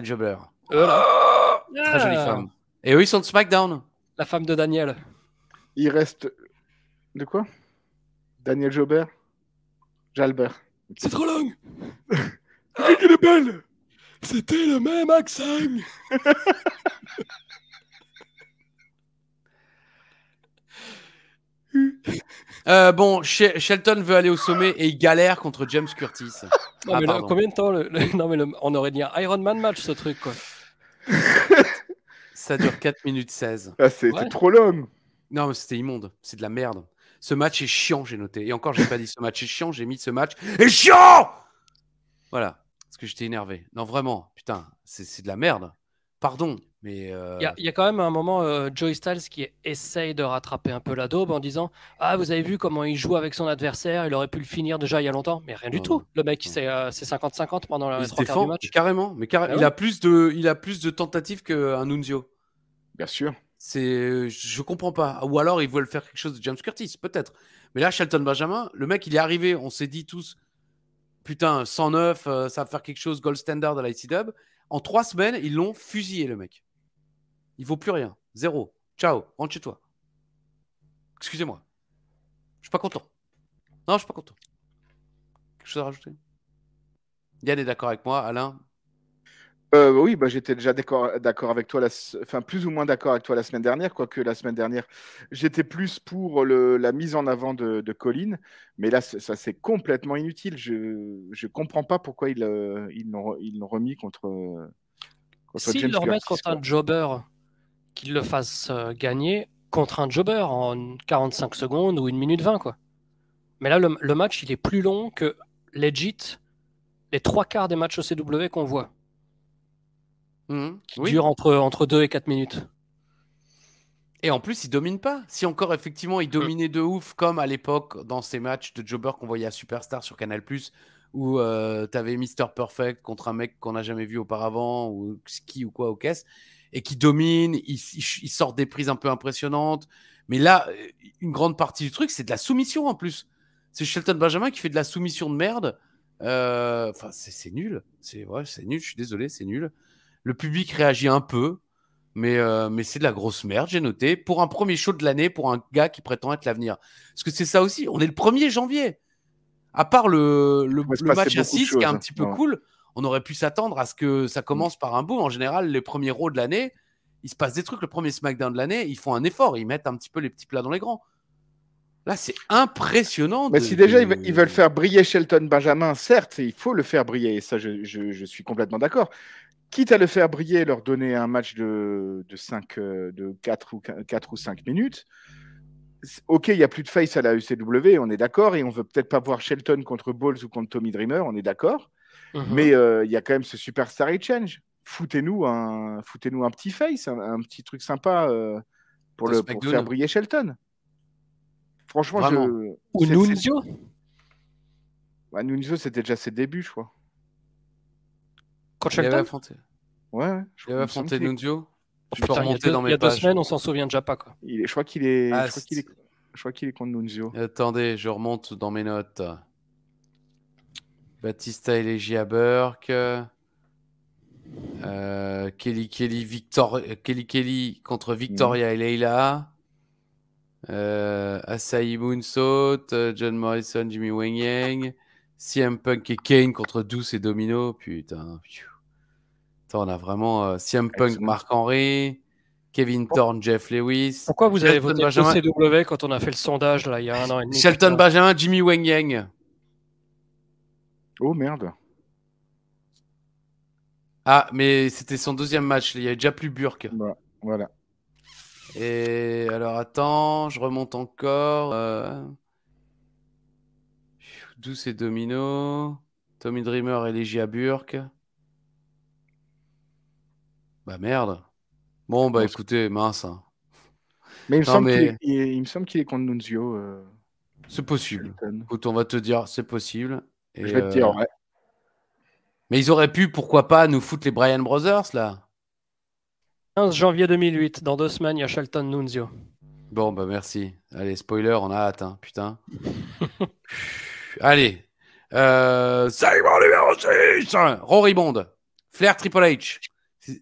Jobber. Très jolie femme. Et eux, ils sont de SmackDown. La femme de Daniel. Il reste... De quoi? Daniel Jobber? Jalbert. C'est trop long. Qu'elle est belle. C'était le même accent. Bon, Shelton veut aller au sommet et il galère contre James Curtis. Non, mais là, combien de temps Non, mais on aurait dit un Iron Man match, ce truc, quoi. Ça dure 4 minutes 16. Ah, c'était trop long. Non, mais c'était immonde. C'est de la merde. Ce match est chiant, j'ai noté. Et encore, j'ai pas dit ce match est chiant, j'ai mis ce match est chiant. Voilà. Parce que j'étais énervé. Non, vraiment. Putain, c'est de la merde. Pardon. Mais il y a quand même un moment, Joey Styles qui essaye de rattraper un peu la daube en disant ah, vous avez vu comment il joue avec son adversaire, il aurait pu le finir déjà il y a longtemps, mais rien du tout. Le mec, c'est 50-50 pendant les 3 quarts du match. Carrément, mais il a plus de tentatives qu'un Nunzio. Bien sûr. Je comprends pas. Ou alors ils veulent faire quelque chose de James Curtis, peut-être. Mais là, Shelton Benjamin, le mec, il est arrivé, on s'est dit tous putain, 109, ça va faire quelque chose, gold standard à la ICW. En 3 semaines, ils l'ont fusillé, le mec. Il vaut plus rien. 0. Ciao. Rentre chez toi. Excusez-moi. Je suis pas content. Non, je suis pas content. Quelque chose à rajouter? Yann est d'accord avec moi. Alain? Oui, bah, j'étais déjà d'accord avec toi, enfin plus ou moins d'accord avec toi la semaine dernière, quoique la semaine dernière, j'étais plus pour la mise en avant de Colin, mais là, ça c'est complètement inutile. Je comprends pas pourquoi ils l'ont remis contre S'ils le remettent contre un jobber, qu'ils le fassent gagner contre un jobber en 45 secondes ou 1 minute 20, quoi. Mais là, le match, il est plus long que legit les 3 quarts des matchs ECW qu'on voit. Qui dure entre 2 et 4 minutes. Et en plus, il domine pas. Si encore, effectivement, il dominait de ouf, comme à l'époque, dans ces matchs de jobber qu'on voyait à Superstar sur Canal+, où t'avais Mr. Perfect contre un mec qu'on n'a jamais vu auparavant, ou ski ou quoi, aux caisses, et qui domine, il sort des prises un peu impressionnantes. Mais là, une grande partie du truc, c'est de la soumission en plus. C'est Shelton Benjamin qui fait de la soumission de merde. Enfin, c'est nul. C'est nul. Je suis désolé, c'est nul. Le public réagit un peu, mais c'est de la grosse merde, j'ai noté. Pour un premier show de l'année, pour un gars qui prétend être l'avenir. Parce que c'est ça aussi. On est le 1er janvier. À part le match à 6 qui est un petit peu cool, on aurait pu s'attendre à ce que ça commence par un bout. En général, les premiers Raw de l'année, il se passe des trucs. Le premier SmackDown de l'année, ils font un effort. Ils mettent un petit peu les petits plats dans les grands. Là, c'est impressionnant. Mais si déjà ils veulent faire briller Shelton Benjamin, certes, il faut le faire briller. Et ça, je suis complètement d'accord. Quitte à le faire briller, leur donner un match de 4 ou 5 minutes. Ok, il n'y a plus de face à la ECW, on est d'accord, et on veut peut-être pas voir Shelton contre Balls ou contre Tommy Dreamer, on est d'accord. Mais il y a quand même ce Superstar Exchange. Foutez-nous un petit face, un petit truc sympa pour faire briller Shelton. Franchement, Ou Nunzio. Nunzio, c'était déjà ses débuts, je crois. Contre Shelton. Ouais. Il avait affronté Nunzio. Je peux remonter dans mes pages. Il y a 2 semaines, on s'en souvient déjà pas, quoi. Je crois qu'il est contre Nunzio. Attendez, je remonte dans mes notes. Batista et Legia Burke. Kelly contre Victoria et Leila. Asahi Moonsault, John Morrison, Jimmy Wang Yang. CM Punk et Kane contre Deuce et Domino. Putain. Attends, on a vraiment CM Punk, Marc-Henry, Kevin Thorne, Jeff Lewis. Pourquoi vous avez voté CW quand on a fait le sondage là, il y a 1 an et demi? Shelton Benjamin, Jimmy Wang Yang. Oh merde. Ah, mais c'était son 2e match. Il n'y avait déjà plus Burke. Bah, voilà. Et alors, attends, je remonte encore. Deuce et Domino. Tommy Dreamer et Legia Burke. Bah merde. Bon, bah écoutez, mince. Hein. Mais il me semble qu'il est contre Nunzio. C'est possible. Écoute, on va te dire, c'est possible. Et, je vais te dire, ouais. Mais ils auraient pu, pourquoi pas, nous foutre les Bryan Brothers, là. 15 janvier 2008, dans 2 semaines, il y a Shelton Nunzio. Bon, bah merci. Allez, spoiler, on a hâte, hein, putain. Allez. Segment numéro 6. Rory Bond. Flair Triple H.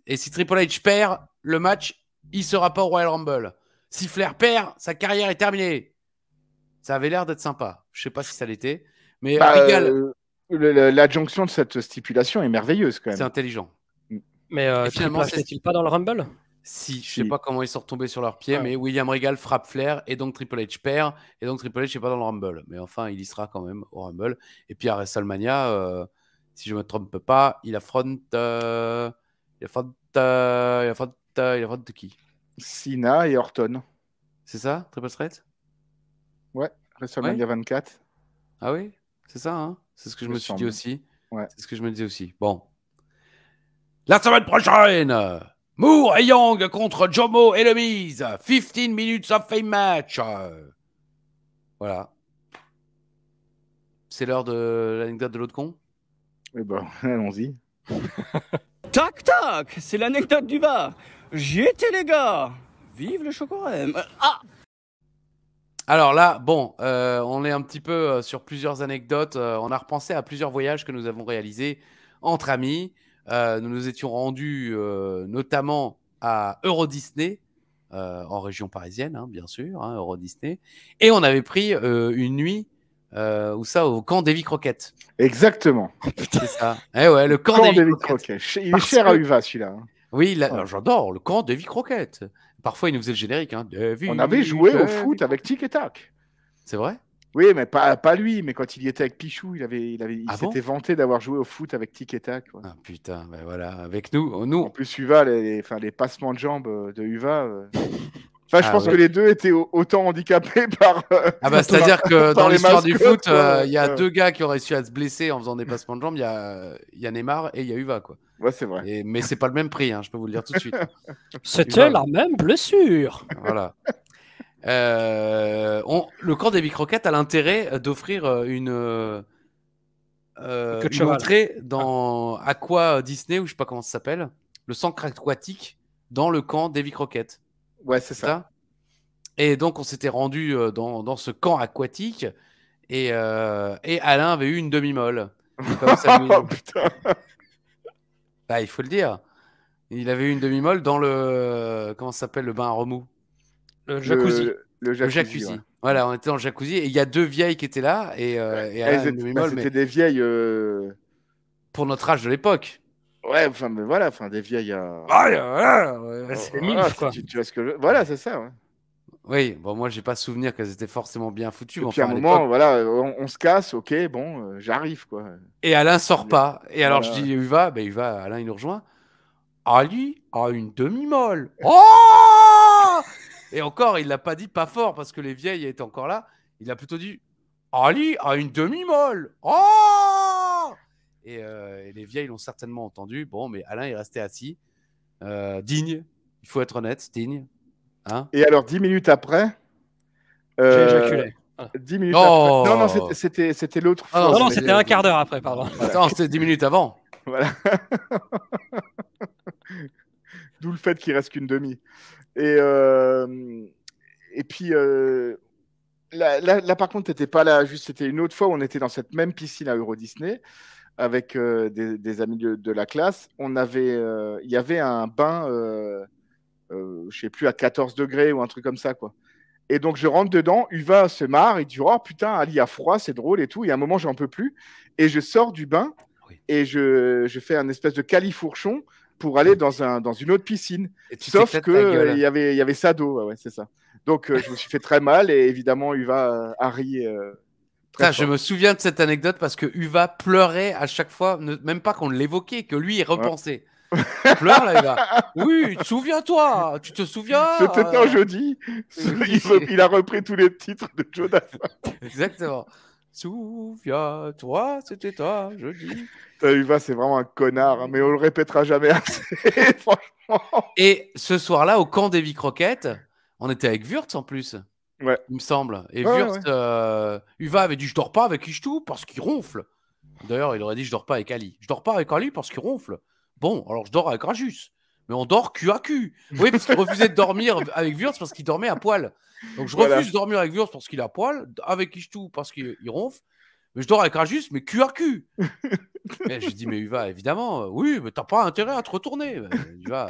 Et si Triple H perd le match, il ne sera pas au Royal Rumble. Si Flair perd, sa carrière est terminée. Ça avait l'air d'être sympa. Je ne sais pas si ça l'était. Mais l'adjonction de cette stipulation est merveilleuse quand même. C'est intelligent. Mais finalement, n'est-il pas dans le Rumble? Si, je ne sais pas comment ils sont retombés sur leurs pieds, mais William Regal frappe Flair et donc Triple H perd. Et donc Triple H n'est pas dans le Rumble. Mais enfin, il y sera quand même au Rumble. Et puis à WrestleMania, si je ne me trompe pas, il affronte... Il affronte de qui? Cena et Orton. C'est ça, Triple Threat? Ouais, WrestleMania 24. Ah oui, c'est ça, hein? C'est ce que je me suis dit aussi. Ouais. C'est ce que je me disais aussi. Bon. La semaine prochaine, Moore et Young contre Jomo et le Miz. 15 minutes of fame match. Voilà. C'est l'heure de l'anecdote de l'autre con? Eh ben, allons-y. Tac tac, c'est l'anecdote du bar. J'y étais les gars. Vive le chocolat. Alors là, bon, on est un petit peu sur plusieurs anecdotes. On a repensé à plusieurs voyages que nous avons réalisés entre amis. Nous nous étions rendus notamment à Euro Disney, en région parisienne, hein, bien sûr, hein, Euro Disney. Et on avait pris une nuit au camp Davy Crockett. Exactement. C'est ça. Eh ouais, le camp Davy Crockett. Il est cher à Uva, celui-là. Oui, j'adore le camp Davy Crockett. Parfois, il nous faisait le générique. Hein. On avait joué au foot avec Tic et Tac. C'est vrai? Oui, mais pas lui. Mais quand il y était avec Pichou, il s'était vanté d'avoir joué au foot avec Tic et Tac. Ouais. Ah putain, ben voilà, avec nous. En plus, Uva, les passements de jambes de Uva. Enfin, je pense que les deux étaient autant handicapés par. C'est-à-dire que dans l'histoire du foot, il y a 2 gars qui ont réussi à se blesser en faisant des passements de jambes. Il y a Neymar et il y a Uva, quoi. Ouais, c'est vrai. Mais c'est pas le même prix, hein, je peux vous le dire tout de suite. C'était la même blessure. Voilà. Le camp Davy Crockett a l'intérêt d'offrir une entrée dans Aqua Disney, ou je sais pas comment ça s'appelle, le centre aquatique dans le camp Davy Crockett. Ouais, c'est ça. Et donc, on s'était rendu dans ce camp aquatique Et Alain avait eu une demi-molle. Oh putain. Bah, il faut le dire. Il avait eu une demi-molle dans le... Comment ça s'appelle, le bain à remous? Le jacuzzi. Le jacuzzi. Ouais. Voilà, on était dans le jacuzzi et il y a 2 vieilles qui étaient là. Et Alain a une demi-molle. C'était des vieilles... Pour notre âge de l'époque. Ouais, enfin, mais voilà, des vieilles... C'est milf, quoi. Tu vois ce que je... Voilà, c'est ça, ouais. Oui, bon, moi, j'ai pas souvenir qu'elles étaient forcément bien foutues. Et puis à un moment, voilà, on se casse, ok, bon, j'arrive, quoi. Et Alain sort pas. Et alors, je dis, Uva, Alain, il nous rejoint. Ali a une demi-molle. Oh! Et encore, il l'a pas dit pas fort parce que les vieilles étaient encore là. Il a plutôt dit, Ali a une demi-molle. Oh! Et les vieilles l'ont certainement entendu. Bon, mais Alain est resté assis. Digne. Il faut être honnête, digne. Hein? Et alors, 10 minutes après... J'ai éjaculé. 10 minutes après... Non, c'était l'autre fois. Non, c'était un quart d'heure après, pardon. Attends, c'était 10 minutes avant. Voilà. D'où le fait qu'il reste qu'une demi. Et puis, là, par contre, t'étais pas là. Juste, c'était une autre fois où on était dans cette même piscine à Euro Disney avec des amis de la classe. Il y avait un bain, je sais plus, à 14 degrés ou un truc comme ça, quoi. Et donc, je rentre dedans, Uva se marre, il dit « Oh putain, Ali a froid, c'est drôle et tout. » Et à un moment, j'en peux plus. Et je sors du bain et je fais un espèce de califourchon pour aller dans une autre piscine. Sauf qu'il y avait Sado, ouais, c'est ça. Donc, je me suis fait très mal et évidemment, Uva a ri. Je me souviens de cette anecdote parce que Uva pleurait à chaque fois, même pas qu'on l'évoquait, que lui, il repensait. Ouais. Pleure là, Uva. Oui, souviens-toi, tu te souviens? C'était un jeudi. Il a repris tous les titres de Jonas. Exactement. Souviens-toi, c'était un jeudi. Uva, c'est vraiment un connard, hein, mais on le répétera jamais assez, franchement. Et ce soir-là, au camp des Vies Croquettes, on était avec Wurtz en plus. Ouais. Il me semble. Et Wurtz, Uva avait dit « Je dors pas avec Ishtou parce qu'il ronfle. » D'ailleurs, il aurait dit « Je dors pas avec Ali. Je dors pas avec Ali parce qu'il ronfle. » Bon, alors je dors avec Rajus. Mais on dort cul à cul. Oui, parce qu'il refusait de dormir avec Wurtz parce qu'il dormait à poil. Donc je refuse de dormir avec Wurtz parce qu'il est à poil, avec Ishtou parce qu'il ronfle. Mais je dors avec Rajus, mais cul à cul. Et je dis « Mais Uva, évidemment, oui, mais t'as pas intérêt à te retourner. » Uva...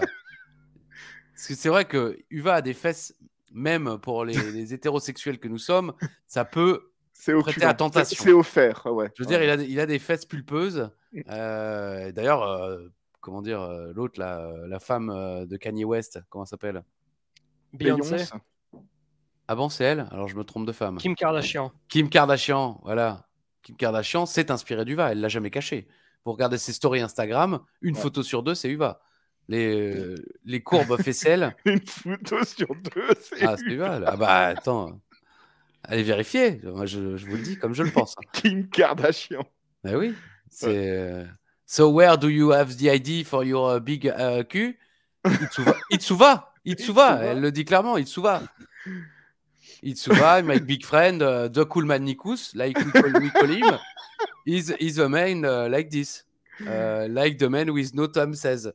Parce que c'est vrai que Uva a des fesses, même pour les hétérosexuels que nous sommes, ça peut prêter à tentation. C'est offert, ouais. Je veux dire, il a des fesses pulpeuses. D'ailleurs, comment dire, l'autre, la femme de Kanye West, comment elle s'appelle? Beyoncé. Ah bon, c'est elle? Alors je me trompe de femme. Kim Kardashian. Kim Kardashian, voilà. Kim Kardashian s'est inspirée d'Uva, elle l'a jamais caché. Vous regardez ses stories Instagram, une photo sur 2, c'est Uva. Les courbes faisselles. Une photo sur 2, c'est Uva. Ah bah attends, allez vérifier. Moi, je vous le dis comme je le pense. Kim Kardashian. Ben oui. C'est. So where do you have the ID for your big Q? Itsuva. Elle le dit clairement. Itsuva, my big friend, the cool man Nikus, like we call him, is a man like this, like the man with no thumb says,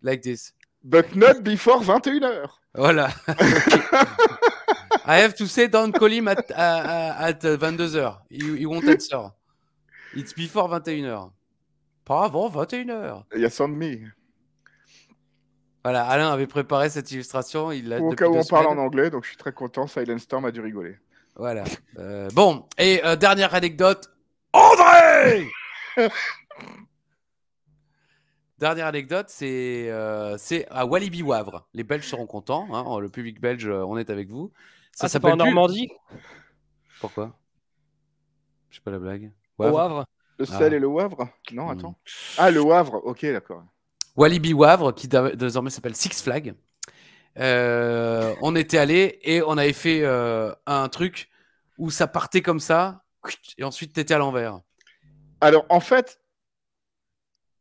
like this. But not before 21h. Voilà. I have to say, don't call him at 22h. He won't answer. It's before 21h. Pas avant 21h. Yes on me. Voilà, Alain avait préparé cette illustration. Au cas où on parle en anglais, donc je suis très content. Silent Storm a dû rigoler. Voilà. Bon, et dernière anecdote. André. Dernière anecdote, c'est à Walibi Wavre. Les Belges seront contents. Hein, le public belge, on est avec vous. Ça s'appelle en Normandie. Pourquoi? Je sais pas la blague. Au Wavre. Le sel et le Wavre? Non, attends. Ah, le Wavre. Ok, d'accord. Walibi Wavre, qui désormais s'appelle Six Flags. On était allés et on avait fait un truc où ça partait comme ça et ensuite t'étais à l'envers. Alors, en fait,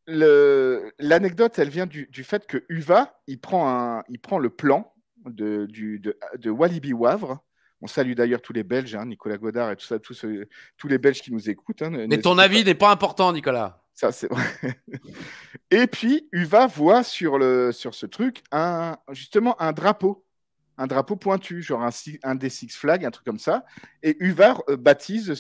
l'anecdote, elle vient du fait que Uva, il prend le plan de Walibi Wavre. On salue d'ailleurs tous les Belges, hein, Nicolas Godard et tout ça, tous les Belges qui nous écoutent. Hein, mais ton avis n'est pas important, Nicolas. Ça, c'est vrai. Et puis, Uva voit sur ce truc justement un drapeau. un drapeau pointu, genre un des Six Flags, un truc comme ça. Et Uvar baptise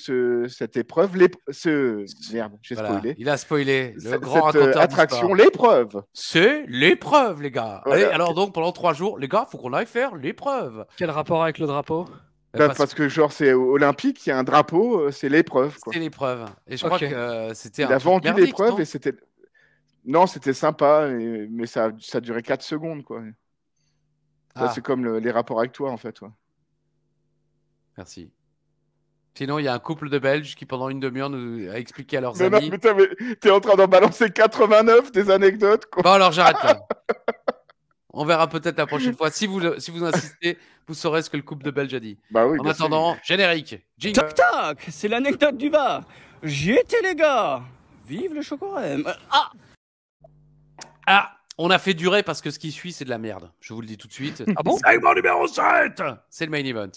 cette épreuve, merde, j'ai spoilé. Il a spoilé. Cette attraction, l'épreuve. C'est l'épreuve, les gars. Voilà. Allez, alors donc, pendant 3 jours, les gars, faut qu'on aille faire l'épreuve. Quel rapport avec le drapeau? Parce que genre c'est olympique, il y a un drapeau, c'est l'épreuve. C'est l'épreuve. Et je crois que c'était Il a vendu l'épreuve et c'était... Non, c'était sympa, mais ça durait 4 secondes, quoi. C'est comme les rapports avec toi, en fait. Ouais. Merci. Sinon, il y a un couple de Belges qui, pendant une demi-heure, nous a expliqué à leurs amis... Non, mais t'es en train d'en balancer 89 des anecdotes, quoi. Bon, alors j'arrête là. On verra peut-être la prochaine fois. Si vous insistez, vous saurez ce que le couple de Belges a dit. Bah oui, en attendant, générique. Toc toc, c'est l'anecdote du VAR. J'y étais, les gars. Vive le chocolat. On a fait durer parce que ce qui suit, c'est de la merde. Je vous le dis tout de suite. Ah bon? Segment numéro 7. C'est le main event.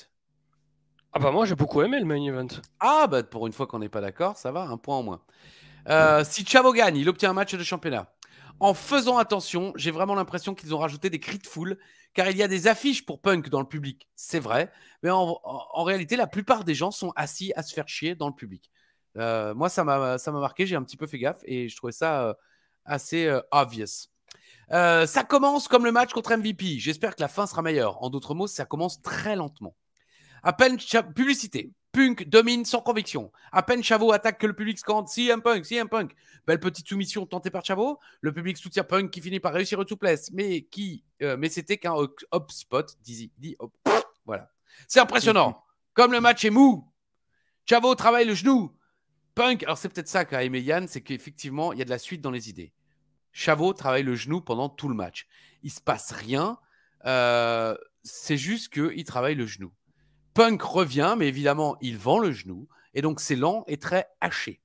Ah bah moi, j'ai beaucoup aimé le main event. Ah bah pour une fois qu'on n'est pas d'accord, ça va, un point en moins. Si Chavo gagne, il obtient un match de championnat. En faisant attention, j'ai vraiment l'impression qu'ils ont rajouté des cris de foule, car il y a des affiches pour Punk dans le public. C'est vrai, mais en réalité, la plupart des gens sont assis à se faire chier dans le public. Moi, ça m'a marqué, j'ai un petit peu fait gaffe, et je trouvais ça assez obvious. Ça commence comme le match contre MVP. J'espère que la fin sera meilleure. En d'autres mots, ça commence très lentement. À peine publicité. Punk domine sans conviction. À peine Chavo attaque que le public scande CM Punk, CM Punk. Belle petite soumission tentée par Chavo. Le public soutient Punk qui finit par réussir une souplesse, mais c'était qu'un hop spot. Voilà. C'est impressionnant. Comme le match est mou. Chavo travaille le genou. Punk, alors c'est peut-être ça qu'a aimé Yann, c'est qu'effectivement, il y a de la suite dans les idées. Chavo travaille le genou pendant tout le match. Il ne se passe rien. C'est juste qu'il travaille le genou. Punk revient, mais évidemment, il vend le genou. Et donc, c'est lent et très haché.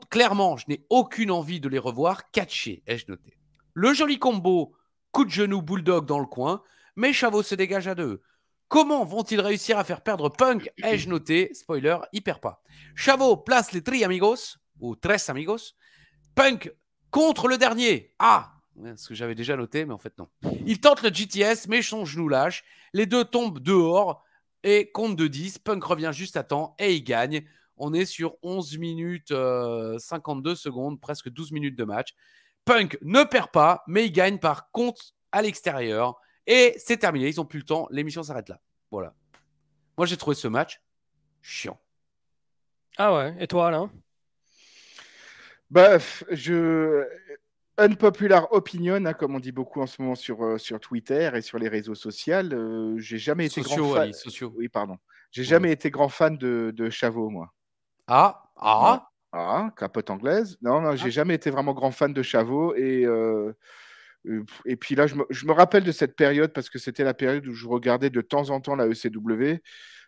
Clairement, je n'ai aucune envie de les revoir catchés, ai-je noté. Le joli combo, coup de genou bulldog dans le coin, mais Chavo se dégage à 2. Comment vont-ils réussir à faire perdre Punk, ai-je noté. Spoiler, il perd pas. Chavo place les tres amigos. Punk contre le dernier. Ce que j'avais déjà noté, mais en fait non. Il tente le GTS, mais son genou lâche. Les deux tombent dehors et compte de 10. Punk revient juste à temps et il gagne. On est sur 11 minutes 52 secondes, presque 12 minutes de match. Punk ne perd pas, mais il gagne par compte à l'extérieur. Et c'est terminé, ils n'ont plus le temps. L'émission s'arrête là. Voilà. Moi, j'ai trouvé ce match chiant. Ah ouais, et toi, Alain? Bah, unpopular opinion, hein, comme on dit beaucoup en ce moment sur Twitter et sur les réseaux sociaux. J'ai jamais été grand fan. Oui, pardon. J'ai jamais été grand fan de Chavo, moi. Capote anglaise. Non, j'ai jamais été vraiment grand fan de Chavo et puis là, je me rappelle de cette période parce que c'était la période où je regardais de temps en temps la ECW.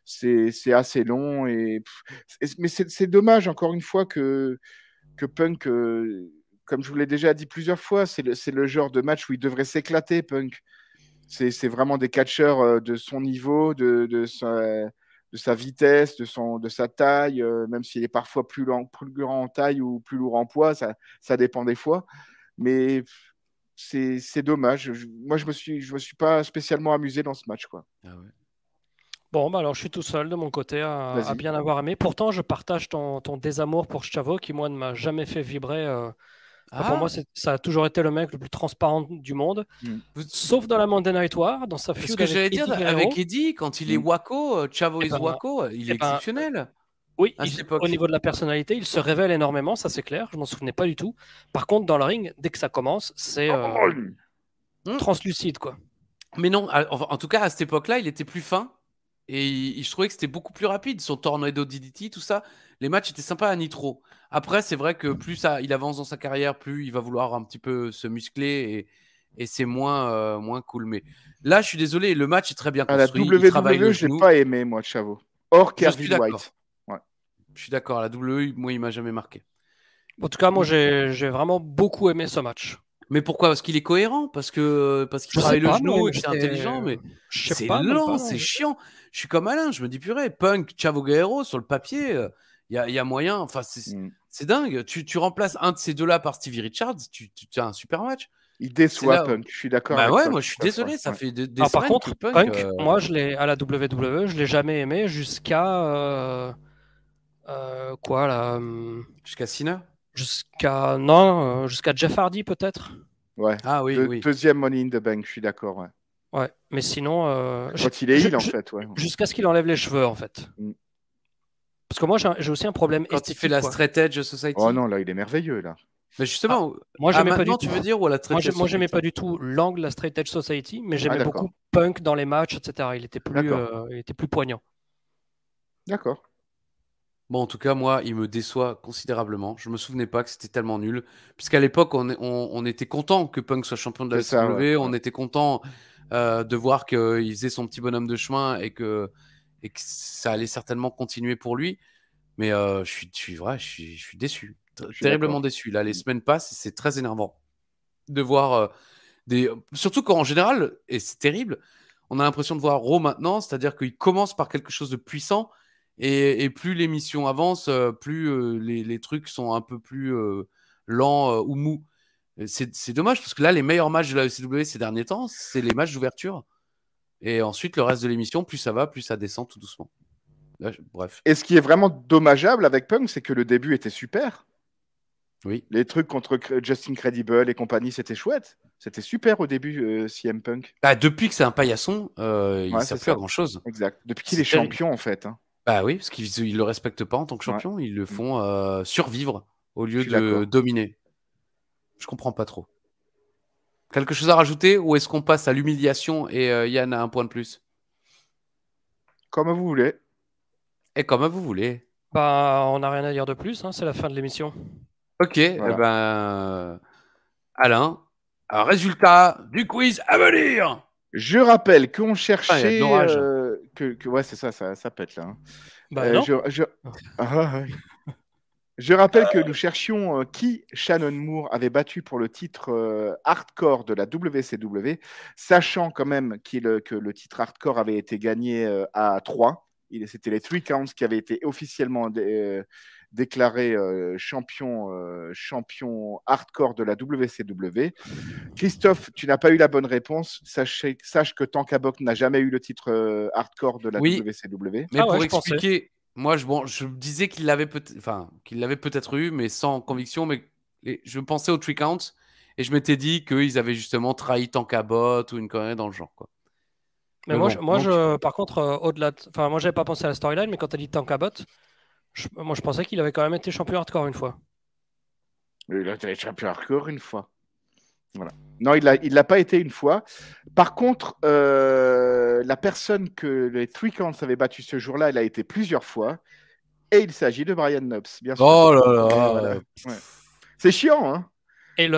C'est assez long mais c'est dommage encore une fois que Punk, comme je vous l'ai déjà dit plusieurs fois, c'est le genre de match où il devrait s'éclater, Punk. C'est vraiment des catcheurs de son niveau, de sa vitesse, de sa taille, même s'il est parfois plus grand en taille ou plus lourd en poids, ça dépend des fois. Mais c'est dommage. Moi, je me suis pas spécialement amusé dans ce match, quoi. Ah ouais. Bon, bah alors je suis tout seul de mon côté à bien avoir aimé. Pourtant, je partage ton désamour pour Chavo qui, moi, ne m'a jamais fait vibrer. Pour moi, ça a toujours été le mec le plus transparent du monde. Sauf dans la Monday Night War, dans sa feud. Ce que j'allais dire avec Eddie, quand il est Wako, Chavo est Wako, il est exceptionnel. Oui, au niveau de la personnalité, il se révèle énormément, ça c'est clair, je m'en souvenais pas du tout. Par contre, dans le ring, dès que ça commence, c'est translucide, quoi. Mais non, en tout cas, à cette époque-là, il était plus fin. Et je trouvais que c'était beaucoup plus rapide. Son Tornado DDT, tout ça, les matchs étaient sympas à Nitro. Après, c'est vrai que plus il avance dans sa carrière, plus il va vouloir un petit peu se muscler et c'est moins cool. Mais là, je suis désolé, le match est très bien construit. La WWE, je n'ai pas aimé, moi, Chavo. Or Kevin White. Ouais. Je suis d'accord, la WWE, moi, il m'a jamais marqué. En tout cas, moi, j'ai vraiment beaucoup aimé ce match. Mais pourquoi? Parce qu'il est cohérent, parce qu'il travaille le genou et que c'est intelligent, mais c'est lent, c'est chiant. Je suis comme Alain, je me dis purée, Punk, Chavo Guerrero, sur le papier, il y a moyen, enfin c'est dingue. Tu remplaces un de ces deux-là par Stevie Richards, tu as un super match. Il déçoit Punk, je suis d'accord avec toi. Moi je suis désolé, ça fait des semaines. Par contre, Punk, moi à la WWE, je l'ai jamais aimé jusqu'à quoi là Jusqu'à Cena. Jusqu'à Jeff Hardy peut-être. Ouais. Ah oui. Deuxième Money in the Bank, je suis d'accord. Ouais. Ouais, mais sinon. Quand il est heel, en fait. Ouais. Jusqu'à ce qu'il enlève les cheveux, en fait. Parce que moi, j'ai aussi un problème quand il fait la Straight Edge Society. Oh non, là, il est merveilleux, là. Mais justement, moi, j'aimais pas du tout. Tu veux dire, ou à la Straight Edge moi, j'aimais pas du tout l'angle de la Straight Edge Society, mais j'aimais beaucoup Punk dans les matchs, etc. Il était plus poignant. D'accord. Bon, en tout cas, moi, il me déçoit considérablement. Je me souvenais pas que c'était tellement nul. Puisqu'à l'époque, on était content que Punk soit champion de la WWE. On était content de voir qu'il faisait son petit bonhomme de chemin et que ça allait certainement continuer pour lui. Mais je suis déçu. Terriblement déçu. Là, les semaines passent et c'est très énervant de voir surtout qu'en général, et c'est terrible, on a l'impression de voir Raw maintenant, c'est-à-dire qu'il commence par quelque chose de puissant. Et plus l'émission avance, plus les trucs sont un peu plus lents ou mous. C'est dommage parce que là, les meilleurs matchs de la ECW ces derniers temps, c'est les matchs d'ouverture. Et ensuite, le reste de l'émission, plus ça va, plus ça descend tout doucement. Là, bref. Et ce qui est vraiment dommageable avec Punk, c'est que le début était super. Oui. Les trucs contre Justin Credible et compagnie, c'était chouette. C'était super au début, CM Punk. Depuis que c'est un paillasson, il ne sert plus à grand-chose. Exact. Depuis qu'il est champion, en fait. Hein. Bah oui, parce qu'ils ne le respectent pas en tant que champion, ils le font survivre au lieu de dominer. Je comprends pas trop. Quelque chose à rajouter ou est-ce qu'on passe à l'humiliation et Yann a un point de plus? Comme vous voulez. Et comme vous voulez. Bah, on n'a rien à dire de plus, hein, c'est la fin de l'émission. Ok, Alain, résultat du quiz à venir. Je rappelle qu'on cherchait... ouais, c'est ça pète là. Hein. Bah, non. Je rappelle que nous cherchions qui Shannon Moore avait battu pour le titre hardcore de la WCW, sachant quand même que le titre hardcore avait été gagné à 3. C'était les 3 counts qui avaient été officiellement déclaré champion hardcore de la WCW. Christophe, tu n'as pas eu la bonne réponse. Sache que Tankabok n'a jamais eu le titre hardcore de la WCW. Mais pour expliquer, moi je disais qu'il l'avait peut-être eu, mais sans conviction. Mais je pensais aux 3 counts et je m'étais dit qu'ils avaient justement trahi Tankabot ou une connerie dans le genre, quoi. Mais par contre, au-delà, moi j'avais pas pensé à la storyline, mais quand tu as dit Tankabot, moi je pensais qu'il avait quand même été champion hardcore une fois. Il a été champion hardcore une fois. Voilà. Non, il l'a pas été une fois. Par contre, la personne que les 3 counts avaient battu ce jour-là, elle a été plusieurs fois. Et il s'agit de Brian Knobbs, bien sûr. Oh là là. Voilà. Ouais. C'est chiant, hein. Et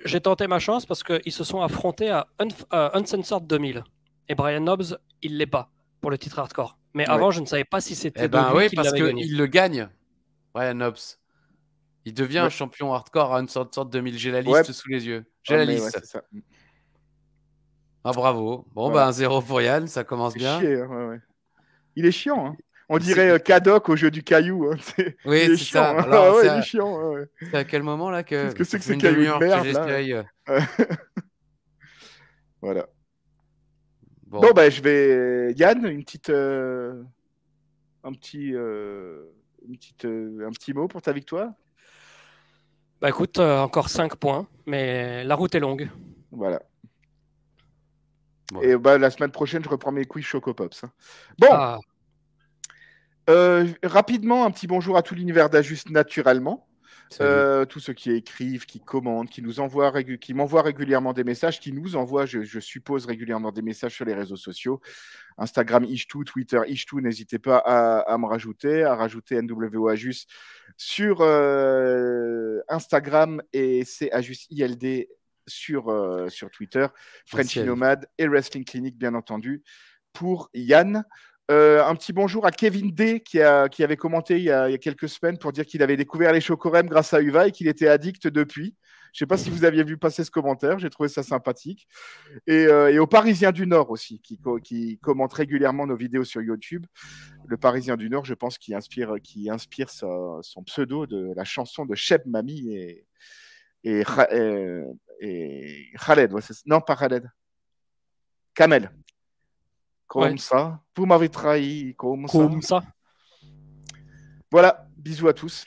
j'ai tenté ma chance parce qu'ils se sont affrontés à Uncensored 2000. Et Brian Knobbs, il l'est pas pour le titre hardcore. Mais avant, je ne savais pas si c'était lui qui l'avait gagné. Il le gagne, Brian Knobbs. Il devient un champion hardcore à Uncensored 2000. J'ai la liste sous les yeux. J'ai la liste. C'est ça. Ah, bravo. Bon, 1-0 pour Yann, ça commence bien. Chier, hein, il est chiant, hein. On dirait Kadok au jeu du caillou. Hein. Oui, c'est ça. Alors, il est chiant. Ouais. C'est à quel moment là que... Qu'est-ce que c'est que ces cailloux de merde là Voilà. Bon, je vais... Yann, un petit mot pour ta victoire. Bah écoute, encore 5 points, mais la route est longue. Voilà. Et la semaine prochaine, je reprends mes quiz Choco Pops. Hein. Bon. Rapidement, un petit bonjour à tout l'univers d'Ajuste naturellement. Tous ceux qui écrivent, qui commentent, qui m'envoient régulièrement des messages, qui nous envoient, je suppose, régulièrement des messages sur les réseaux sociaux. Instagram Ichtou, Twitter Ichtou, n'hésitez pas à me rajouter, NWO Ajust sur Instagram et c'est Ajust ILD sur Twitter, Frenchy Nomad et Wrestling Clinic, bien entendu, pour Yann. Un petit bonjour à Kevin D qui avait commenté il y a quelques semaines pour dire qu'il avait découvert les Chocorem grâce à Uva et qu'il était addict depuis. Je ne sais pas si vous aviez vu passer ce commentaire, j'ai trouvé ça sympathique. Et au Parisien du Nord aussi, qui commente régulièrement nos vidéos sur YouTube. Le Parisien du Nord, je pense, qui inspire son pseudo de la chanson de Cheb Mami et et Khaled. Ouais, non, pas Khaled. Kamel. Comme ça. Vous m'avez trahi comme ça. Voilà. Bisous à tous.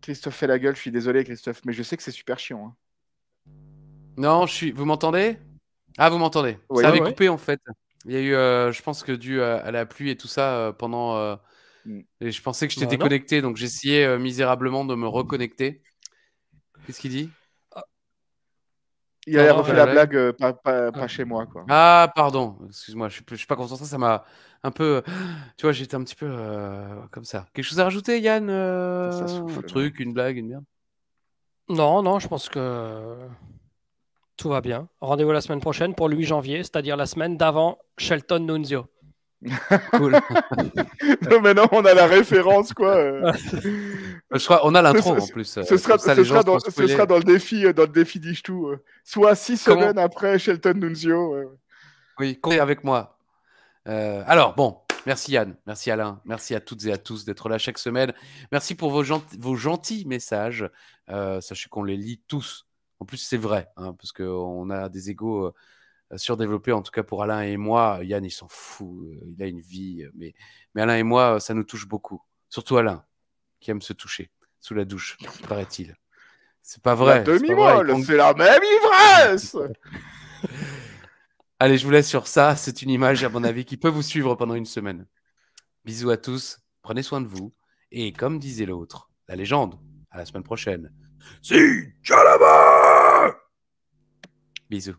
Christophe fait la gueule. Je suis désolé, Christophe, mais je sais que c'est super chiant. Hein. Non, vous m'entendez? Ah, vous m'entendez? Ouais, ça avait coupé en fait. Il y a eu, je pense que dû à la pluie et tout ça pendant. Et je pensais que j'étais déconnecté, donc j'essayais misérablement de me reconnecter. Qu'est-ce qu'il dit? Il a refait la blague, pas chez moi, quoi. Ah, pardon. Excuse-moi, je suis pas concentré. Ça m'a un peu. Tu vois, j'étais un petit peu comme ça. Quelque chose à rajouter, Yann? Ça souffle, un truc, une blague, une merde? Non, je pense que tout va bien. Rendez-vous la semaine prochaine pour le 8 janvier, c'est-à-dire la semaine d'avant Shelton Nunzio. Cool. Non, mais non, on a la référence, quoi. Je crois, on a l'intro en plus. Ce sera dans le défi d'Ishtou. Soit 6 semaines après Shelton Nunzio. Oui, comptez avec moi. Alors, bon, merci Yann, merci Alain, merci à toutes et à tous d'être là chaque semaine. Merci pour vos gentils messages. Sachez qu'on les lit tous. En plus, c'est vrai, hein, parce qu'on a des égos surdéveloppés, en tout cas pour Alain et moi. Yann, il s'en fout, il a une vie. Mais Alain et moi, ça nous touche beaucoup. Surtout Alain, qui aime se toucher sous la douche, paraît-il. C'est pas vrai. La demi-molle, c'est la même ivresse. Allez, je vous laisse sur ça. C'est une image, à mon avis, qui peut vous suivre pendant une semaine. Bisous à tous. Prenez soin de vous. Et comme disait l'autre, la légende, à la semaine prochaine. Si, ciao là-bas. Bisous.